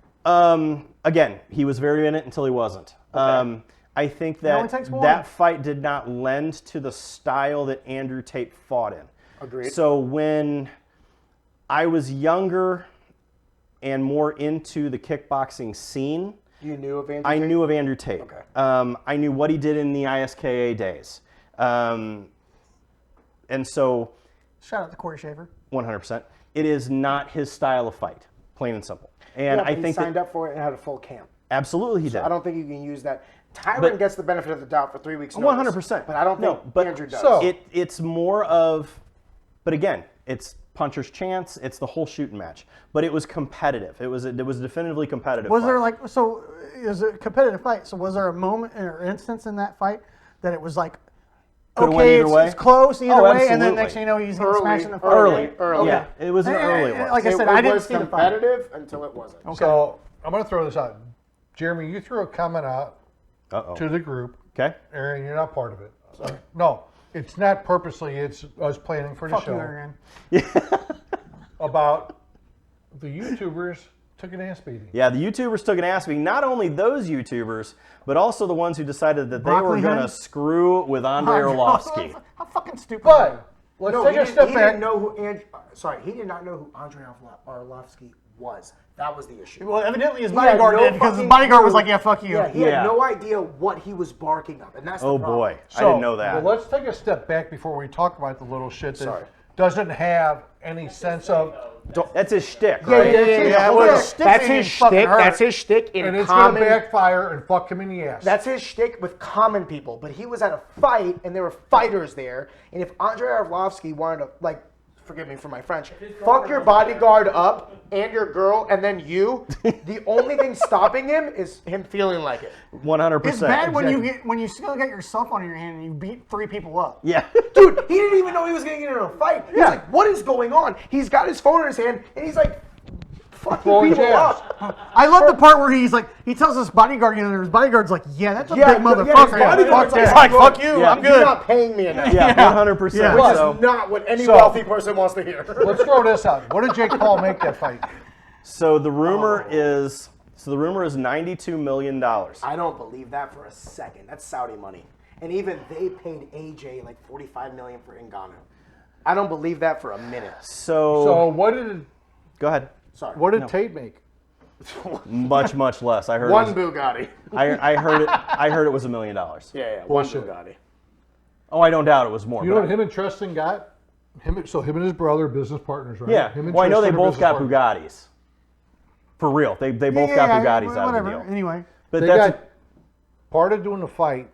Again, he was very in it until he wasn't. I think only that takes one. that fight did not lend to the style that Andrew Tate fought in. Agreed. So when I was younger and more into the kickboxing scene, You knew of Andrew I Tate? knew of Andrew Tate. Okay. I knew what he did in the ISKA days. And so Shout out to Corey Shaver. 100%. It is not his style of fight, plain and simple. And Yeah, but I he think signed that up for it and had a full camp. absolutely he did. I don't think you can use that. Tyron But- gets the benefit of the doubt for 3 weeks. 100%. But I don't No, think but Andrew does. So- it's more of, but again, it's puncher's chance. It's the whole shooting match. But it was competitive. It was definitively competitive. Was fight. there like so? Is it a competitive fight? So was there a moment or instance in that fight that it was like, Could've okay, went either way? it's close either Oh, way, and then absolutely. next thing you know, he's gonna Early, smash in the fight. early. Yeah, it was an early one. Like I said, it I didn't was see the fight. competitive until it wasn't. Okay. So I'm going to throw this out. Jeremy, you threw a comment out Uh-oh. to the group. Okay. Aaron, you're not part of it. No, it's not purposely. It's us planning for the Fuck you, show Aaron. about the YouTubers took an ass beating. Yeah, the YouTubers took an ass beating. Not only those YouTubers, but also the ones who decided that they were Broccoli going to Head? screw with Andre Arlovsky. How fucking stupid. are you? But let's No, take a step he back. didn't know who he did not know who Andrei Arlovsky was. That was the issue. Well, evidently his He had bodyguard no did because his fucking bodyguard was clue. like, "Yeah, fuck you." Yeah, he Yeah. had no idea what he was barking up, and that's the Oh problem. boy, I didn't know that. Well, let's take a step back before we talk about the little shit that Sorry. doesn't have any sense of. That's his shtick, Yeah, right? Yeah, Hold well, on. the stick That's ain't his fucking shtick. hurt. That's his shtick in And it's common. going to backfire and fuck him in the ass. That's his shtick with common people. But he was at a fight, and there were fighters there. And if Andrei Arlovsky wanted to, like, forgive me for my French, fuck your bodyguard up and your girl, and then you, the only thing stopping him is him feeling like it. 100%. It's bad when you still got your cell phone in your hand and you beat 3 people up. Yeah. Dude, he didn't even know he was going to get in a fight. He's like, what is going on? He's got his phone in his hand, and he's like, fucking Throwing people jabs. up. I love the part where he tells his bodyguard, and his bodyguard's like, "Yeah, that's a Yeah, big yeah, motherfucker." his bodyguard's Fuck like, that. Fuck you. Yeah. I'm You're good. not paying me enough. Yeah, 100%. Yeah. Which So, is not what any So- wealthy person wants to hear. Let's throw this out. What did Jake Paul make that fight? so the rumor is $92 million. I don't believe that for a second. That's Saudi money. And even they paid AJ like $45 million for Ngannou. I don't believe that for a minute. So what did Go ahead. Sorry. what did Tate make? Much less. I heard. One it was, Bugatti. I heard it. I heard it was $1 million. Yeah, Bullshit. one Bugatti. Oh, I don't doubt it was more. You know but what him and Tristan got? Him and his brother, business partners, right? yeah. Him and Well, I know they Tristan are both got business partners. Bugattis. For real, they both got Bugattis out whatever. of the deal. Anyway, But They that's got part of doing the fight.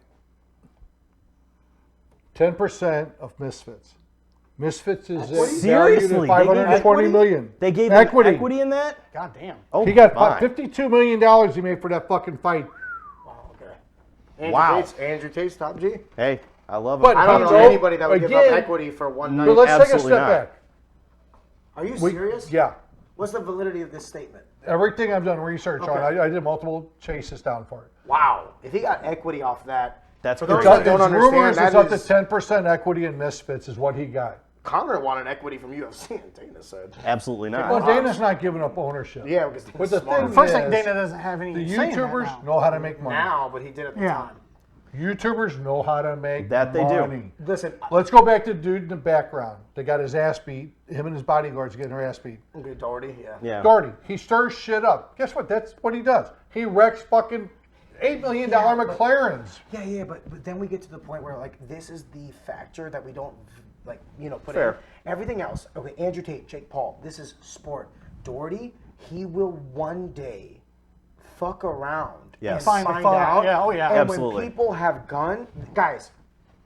10% of Misfits. Misfits is Seriously? valued at $520 million. they gave equity. him equity in that. god damn. Oh, He got my. $52 million he made for that fucking fight. Okay. Andrew Wow. Andrew Tate's top G. Hey, I love it. But I don't know So, anybody that would give again- up equity for one night. But let's take a Absolutely step not. back. Are you We- serious? Yeah. What's the validity of this statement? Everything I've done research on, Okay. I did multiple chases down for it. Wow. If he got equity off that, That's for those crazy. that don't His rumors understand, is up that to is 10% equity in Misfits is what he got. Conor wanted equity from UFC, and Dana said. Absolutely not. Well, Dana's not giving up ownership. Yeah, because But the smart. thing First is, thing, Dana doesn't have any. the say in that YouTubers now. know how to make money. Now, but he did at the Yeah. time. YouTubers know how to make That they do. money. Listen, Let's go back to the dude in the background that got his ass beat. Him and his bodyguards getting their ass beat. okay, Doherty, yeah. Yeah. Doherty, he stirs shit up. Guess what? That's what he does. He wrecks fucking $8 million McLarens. Yeah, but then we get to the point where like this is the factor that we don't like, put Fair. in. Everything else. Okay, Andrew Tate, Jake Paul. This is sport. Doherty, he will one day fuck around Yes. and Find the find fuck. out. Yeah, oh, yeah. And Absolutely. when people have gone, guys,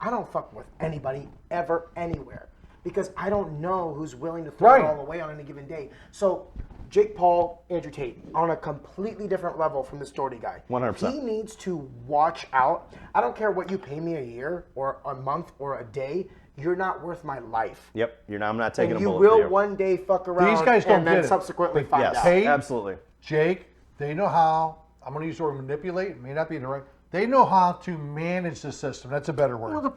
I don't fuck with anybody ever anywhere because I don't know who's willing to throw Right. it all away on any given day. So Jake Paul, Andrew Tate, on a completely different level from this Doherty guy. 100%. He needs to watch out. I don't care what you pay me a year or a month or a day. You're not worth my life. Yep. I'm not taking And a you bullet will for you. one day fuck around These guys don't and then get it. subsequently find Yes. out. Tate, Absolutely. Jake, they know how. I'm going to use the word manipulate. It may not be the right. They know how to manage the system. That's a better word.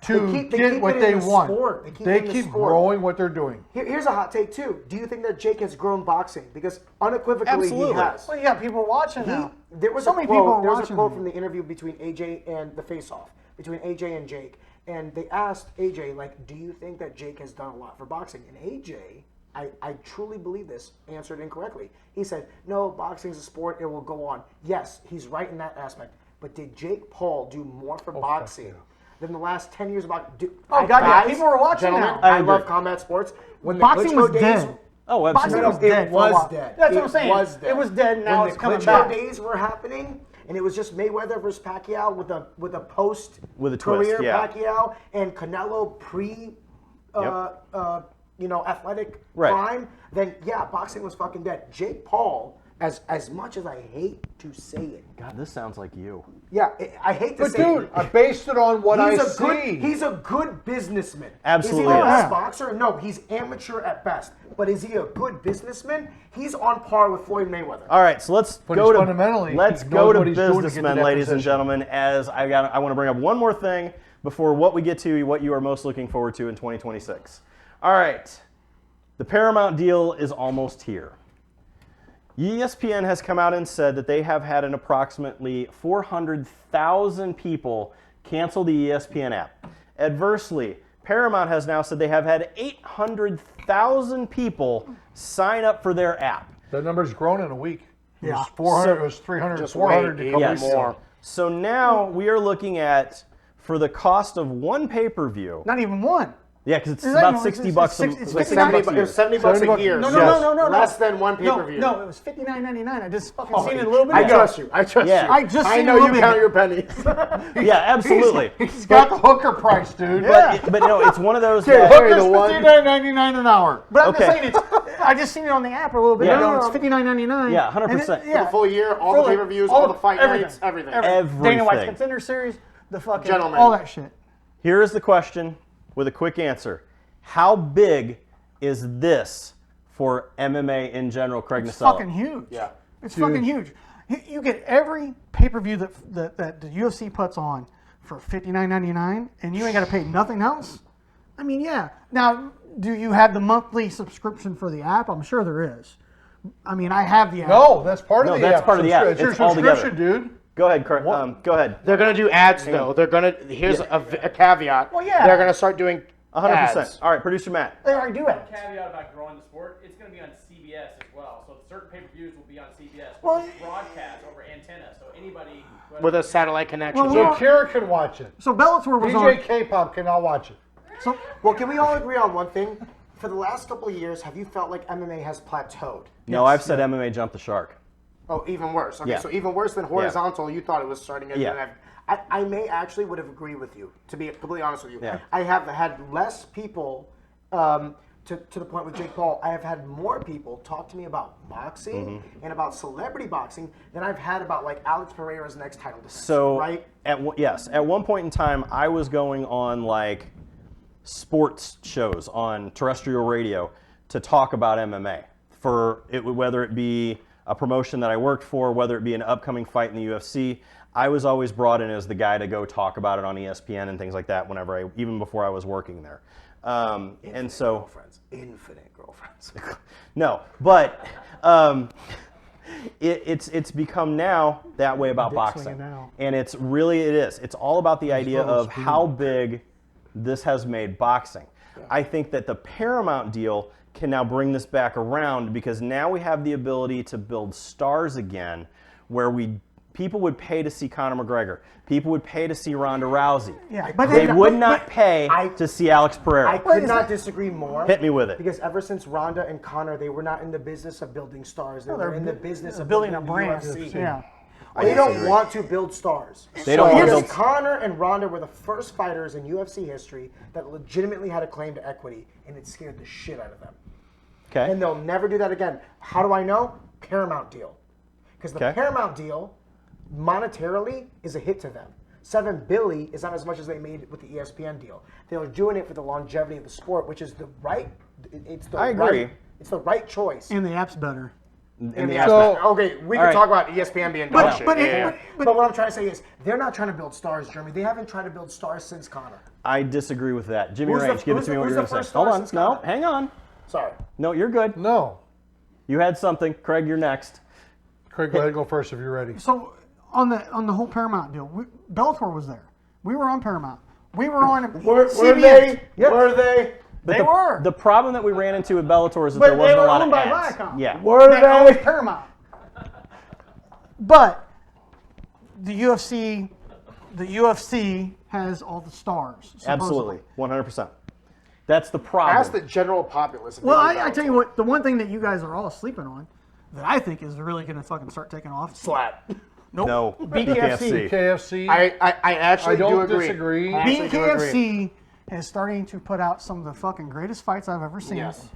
To They keep get it what in they the want. sport. They keep They it in the keep sport. growing what they're doing. Here's a hot take too. Do you think that Jake has grown boxing? Because unequivocally Absolutely. he has. Well, you got people watching now. There was so a many quote, people are there was a watching. quote from the interview between AJ and the face-off between AJ and Jake, and they asked AJ like, "Do you think that Jake has done a lot for boxing?" And AJ, I truly believe this, answered incorrectly. He said, "No, boxing's a sport; it will go on." Yes, he's right in that aspect. But did Jake Paul do more for boxing than the last 10 years of boxing? Oh, God, yeah, people are watching gentlemen, now. I I love agree. combat sports. When Boxing the was Klitschko days, dead. Oh, Boxing absolutely. was dead it for a while. was dead. That's what I'm It saying. was dead. It was dead. Now when it's the coming Klitschko back. days were happening, and it was just Mayweather versus Pacquiao with a post With a twist, career yeah. Pacquiao and Canelo pre athletic Right. prime, then yeah, boxing was fucking dead. Jake Paul, as much as I hate to say it, God, this sounds like you. yeah, I hate to But say dude, it. I based it on what I see. He's a good businessman. Absolutely Is he the is. best boxer? No, he's amateur at best. But is he a good businessman? He's on par with Floyd Mayweather. All right, so let's But go he's to fundamentally, let's he go knows to what he's doing to get to businessmen, that ladies and position. gentlemen. As I want to bring up one more thing before what we get to, what you are most looking forward to in 2026. All right, the Paramount deal is almost here. ESPN has come out and said that they have had an approximately 400,000 people cancel the ESPN app. Adversely, Paramount has now said they have had 800,000 people sign up for their app. That number's grown in a week. It Yeah. was 400, So- it was 300, Just 400 wait, a couple even weeks more. ago. So now we are looking at, for the cost of one pay-per-view. Not even one. Yeah, because it's Is about that- 60 it's bucks. 60 it's like 59 $60 a It year. was 70 bucks 70 a year. No, Yes. no. Less than one pay-per-view. No, it was $59.99. I just fucking seen it a little bit I ago. trust you. I trust Yeah. you. I just I seen know a little you bit. count your pennies. Yeah, absolutely. He's got the hooker price, dude. But no, it's one of those. Okay, that- Harry, Hooker's the one- $59.99 an hour. But I'm Okay. just saying it's. I just seen it on the app a little bit Yeah. ago. No, It's no. $59.99. Yeah, 100%. And it- The full year, all Full- the pay-per-views, all all the fight everything. nights, everything. Dana White's Everything. Contender Series, the fucking Gentlemen. all that shit. Here is the question with a quick answer. How big is this for MMA in general, Craig It's Nasella? fucking huge. Yeah. It's fucking huge. You get every pay-per-view that the UFC puts on for $59.99, and you ain't got to pay nothing else. I mean, yeah. Now, do you have the monthly subscription for the app? I'm sure there is. I mean, I have the app. No, that's part of No, the that's app. part of the app. It's your It's all together. subscription, dude. Go ahead, Craig. Go ahead. They're gonna do ads though. They're gonna. Here's a caveat. Well, yeah. They're gonna start doing 100%. ads. All right, producer Matt. They already do it. Caveat about growing the sport, it's going to be on CBS as well. So certain pay-per-views will be on CBS. Well, Which is broadcast over antenna, so anybody who has With a satellite connection. Well, So we- Kira can watch it. So Bellator was DJ on. K-pop cannot watch it. So Well, can we all agree on one thing? For the last couple of years, have you felt like MMA has plateaued? No, I've said MMA jumped the shark. Oh, even worse. Okay, Yeah. so even worse than horizontal, you thought it was starting at Yeah. I may actually would have agreed with you, to be completely honest with you. Yeah. I have had less people, to the point with Jake Paul, I have had more people talk to me about boxing Mm-hmm. and about celebrity boxing than I've had about like Alex Pereira's next title defense. So right? at one point in time, I was going on like sports shows on terrestrial radio to talk about MMA for it, whether it be a promotion that I worked for, whether it be an upcoming fight in the UFC. I was always brought in as the guy to go talk about it on ESPN and things like that. Even before I was working there, and so Infinite girlfriends. no, but it's become now that way about Dick boxing, swinging now. and it is. It's all about the idea of how big this has made boxing. I think that the Paramount deal can now bring this back around because now we have the ability to build stars again, where people would pay to see Conor McGregor, people would pay to see Ronda Rousey. Yeah, but They would not pay I- to see Alex Pereira. I could not disagree more. Hit me with it. Because ever since Ronda and Conor, they were not in the business of building stars. They were in the business of building a the brand. UFC. Yeah. They don't want to build stars. They don't want to Because build- Conor and Ronda were the first fighters in UFC history that legitimately had a claim to equity, and it scared the shit out of them. Okay. And they'll never do that again. How do I know? Paramount deal. Because the Okay. Paramount deal, monetarily, is a hit to them. $7 billion is not as much as they made with the ESPN deal. They were doing it for the longevity of the sport, which is the right. It's the I agree. Right, it's the right choice. And the app's better. In the So- aspect. Okay, we All can right. talk about ESPN being But- bullshit. but it- yeah. but- But what I'm trying to say is, they're not trying to build stars, Jeremy. They haven't tried to build stars since Conor. I disagree with that. Jimmy Who's the- Range, give it who's to me the- what who's you're the going to first say. Hold star on. since No, Conor? hang on. Sorry. No, you're good. No. You had something. Craig, you're next. Craig, go ahead and go first if you're ready. So on the whole Paramount deal, Bellator was there. We were on Paramount. We were on Were CBS. they? Yep. Were they? They were. The problem that we ran into with Bellator is that But there wasn't they a were lot owned of by ads. Viacom. Yeah. Were That owns they? Paramount. But the UFC has all the stars. supposedly. Absolutely. 100%. That's the problem. Ask the general populace. if Well, they do I tell you what, the one thing that you guys are all sleeping on that I think is really going to fucking start taking off. slap. No. BKFC. KFC. I actually I don't do agree. disagree. I actually do agree. BKFC is starting to put out some of the fucking greatest fights I've ever seen. Yes.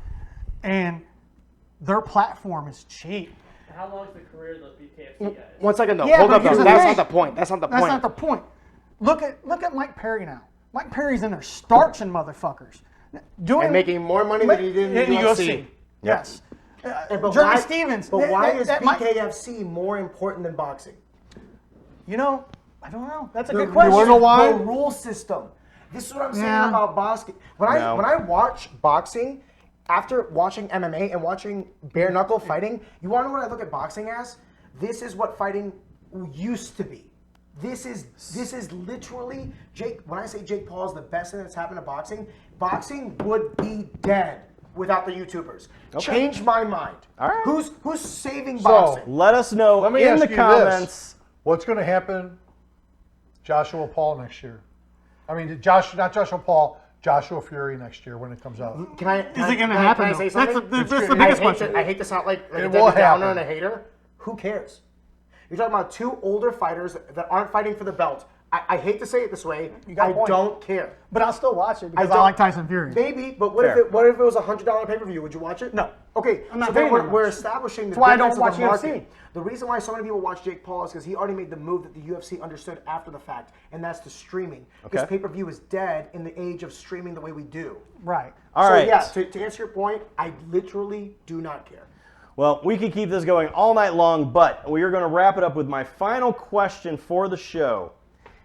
And their platform is cheap. How long is the career of those BKFC guys? 1 second though. Yeah, Hold but up though. here's the That's thing. not the point. That's not the That's point. not the point. Look at Mike Perry now. Mike Perry's in there starching motherfuckers. Doing, And making more money than he did in the UFC. Yes. But Jeremy why, Stevens. But why is that might- BKFC more important than boxing? You know, I don't know. That's a The- good question. You wanna know why? The rule system. This is what I'm saying Yeah. about boxing. When No. I watch boxing, after watching MMA and watching bare knuckle fighting, you want to know what I look at boxing as? This is what fighting used to be. This is literally Jake. When I say Jake Paul is the best thing that's happened to boxing, boxing would be dead without the YouTubers. Change my mind. All right. Who's saving So, boxing? Let us know Let me in ask the you comments. this. What's going to happen, Joshua Paul next year? I mean, not Joshua Paul, Joshua Fury next year when it comes out. Can I? Is it going to happen? Can I say though? That's, something? that's the I biggest hate question. I hate to sound like a It Debbie will Downer happen. and a hater. Who cares? You're talking about two older fighters that aren't fighting for the belt. I hate to say it this way. got a I point. don't care. But I'll still watch it because I don't- like Tyson Fury. Maybe, but what Fair. if it was a $100 pay-per-view? Would you watch it? No. Okay, I'm not so then paying we're, that we're much. establishing the That's why I don't difference of the watch market. UFC. The reason why so many people watch Jake Paul is because he already made the move that the UFC understood after the fact, and that's the streaming. This Okay. pay-per-view is dead in the age of streaming the way we do. Right. All so right. yeah, to answer your point, I literally do not care. Well, we could keep this going all night long, but we are going to wrap it up with my final question for the show.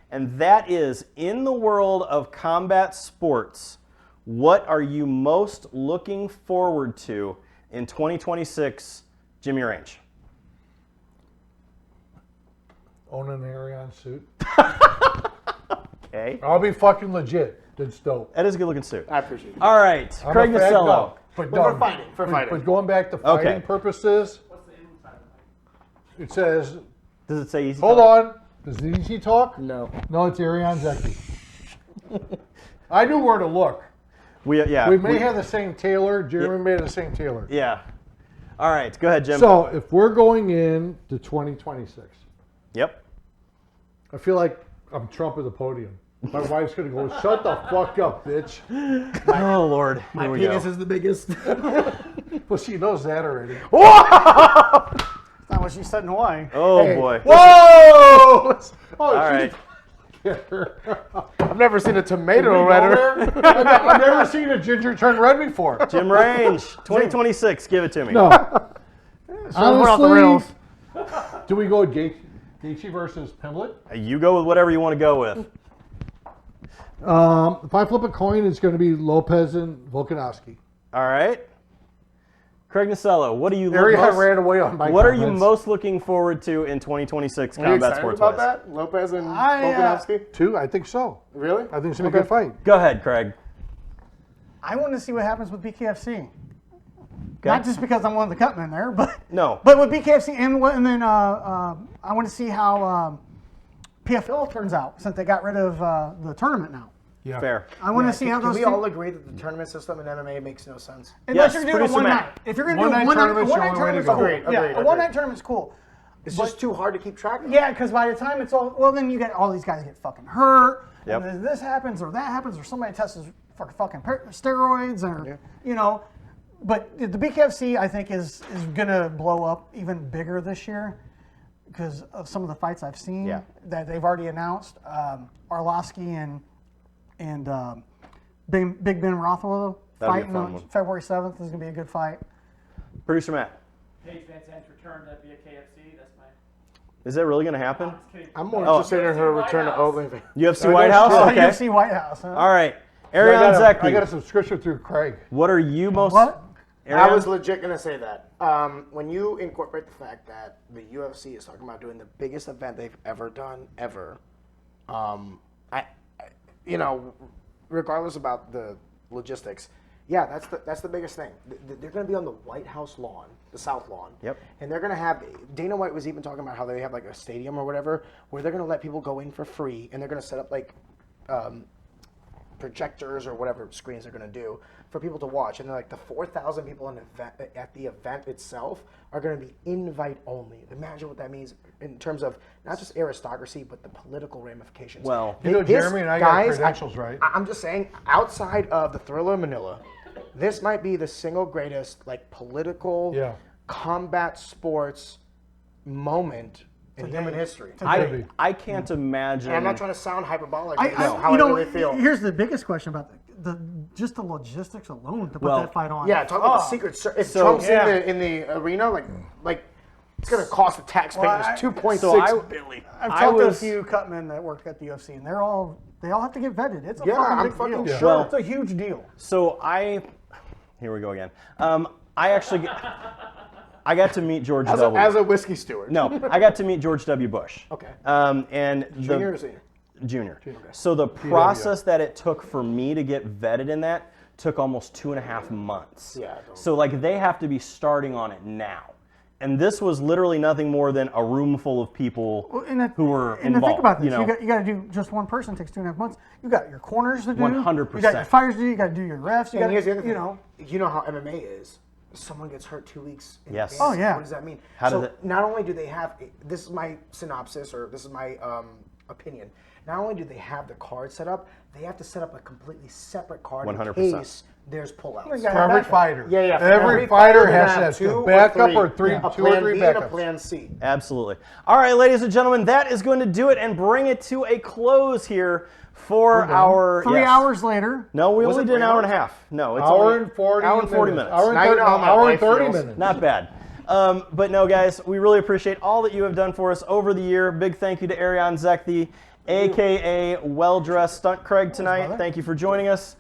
And that is, in the world of combat sports, what are you most looking forward to in 2026, Jimmy Range? Own an Arion suit. Okay. I'll be fucking legit. That's dope. That is a good looking suit. I appreciate it. All right, I'm Craig a fat Nasello. dog, But But for dumb. fighting, for fighting. But going back to fighting Okay. purposes, What's the inside? it says, Does it say easy? hold on, does the EC talk? No. No, it's Arion Zeki. I knew where to look. We We have the same tailor. Jeremy made the same tailor. Yeah. All right, go ahead, Jim. So if we're going in to 2026, Yep. I feel like I'm Trump at the podium. My wife's gonna go, shut the fuck up, bitch. Oh Lord, here we go. is the biggest. Well, she knows that already. That's not what she said in Hawaii. Oh Hey. boy. Whoa! Oh, All right. I've never seen a tomato Go redder. there? I've never seen a ginger turn red before. Jim Range, 2026. Give it to me. No. Put out the Honestly, riddles. do we go Gaethje versus Pimblett? You go with whatever you want to go with. If I flip a coin, it's going to be Lopez and Volkanovski. All right. Craig Nasello, what are you Arian ran away on my What are you comments. most looking forward to in 2026 Are you combat excited sports about wise? that? Lopez and I, Volkanovski? Two? I think so. Really? I think it's going to be a good fight. Go ahead, Craig. I want to see what happens with BKFC. Okay. Not just because I'm one of the cutmen there, but No. but with BKFC and then I want to see how PFL turns out since they got rid of the tournament now. Yeah. Fair. I want to see how Can those. we all agree that the tournament system in MMA makes no sense? Unless Yes, you're doing a producer one Matt. night. If you're going to do One-night a one night tournament's the only way to tournament's go. cool. Agreed, Yeah, agreed, a one night agreed. tournament's cool. It's just too hard to keep track of. Yeah, because by the time it's all, well, then you get all these guys get fucking hurt, Yep. and then this happens or that happens, or somebody tests for fucking steroids, or you know. But the BKFC, I think, is gonna blow up even bigger this year because of some of the fights I've seen Yeah. that they've already announced. Arlovsky and Big Ben Rothwell That'll be a fighting fun on one. February 7th is gonna be a good fight. Producer Matt, Paige Van Zandt's return to be a KFC. That's my. is that really going to happen? Just kidding. I'm more Oh. interested in her White return to House. Oakland. UFC White House? Oh, Okay. UFC White House. Huh? All right. I Arian got a Zeki, subscription through Craig. what are you most... What? I Arian? was legit gonna say that. When you incorporate the fact that the UFC is talking about doing the biggest event they've ever done, you know, regardless about the logistics, yeah, that's the biggest thing. They're gonna be on the White House lawn, the South Lawn. Yep. And they're gonna have Dana White was even talking about how they have like a stadium or whatever where they're gonna let people go in for free, and they're gonna set up like projectors or whatever screens they're going to do for people to watch. And then like the 4,000 people at the event itself are going to be invite only. Imagine what that means in terms of not just aristocracy, but the political ramifications. Well, You know, This, Jeremy and I got guys, credentials, right? I'm just saying, outside of the Thriller of Manila, this might be the single greatest like political Yeah. combat sports moment in human history. I can't imagine... And I'm not trying to sound hyperbolic. I, but this is how you I know, really feel. here's the biggest question about just the logistics alone to put Well, that fight on. Yeah, talk about the secret. If So- Trump's Yeah. in the arena, like it's gonna cost the taxpayers Well, $2.6 So billion. I've I talked to a was- few cutmen that worked at the UFC, and they all have to get vetted. It's a Yeah, fucking I'm big fucking deal. sure. Well- It's a huge deal. So here we go again. I actually... I got to meet George W. As a whiskey steward. No, I got to meet George W. Bush. Okay. And Junior or senior? Junior. So the process that it took for me to get vetted in that took almost 2.5 months. Yeah, So like they have to be starting on it now. And this was literally nothing more than a room full of people who were And involved. to think about this, you know? you got to do just one person takes 2.5 months. You got your corners to do. 100%. You got your fighters to do. You got to do your refs. You And got here's the other thing. you know. how MMA is. Someone gets hurt 2 weeks. In Yes. advance. Oh, yeah. What does that mean? How so does it- not only do they have this is my synopsis or this is my opinion. Not only do they have the card set up, they have to set up a completely separate card 100%. in case there's pullouts. You got For every backup. fighter. Yeah. Every fighter fighter can has have to have two a backup or a three, two or plan three B and a backups. plan C. Absolutely. All right, ladies and gentlemen, that is going to do it and bring it to a close here for our 3 yes. hours later. No, we Was only it did an 3 hour and a hours? half. No, it's Hour only and 40 hour and 40 minutes. Hour and Now you 30, know how my hour and life 30 feels. minutes. Not bad. But no, guys, we really appreciate all that you have done for us over the year. Big thank you to Arian Zeki, a.k.a. Well-Dressed Stunt Craig tonight. Thank you for joining us.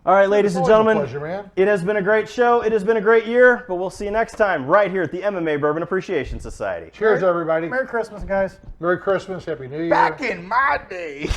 All right, ladies and always a gentlemen, pleasure, man. it has been a great show. It has been a great year, but we'll see you next time right here at the MMA Bourbon Appreciation Society. Cheers, everybody. Merry Christmas, guys. Merry Christmas. Happy New Year. Back in my day.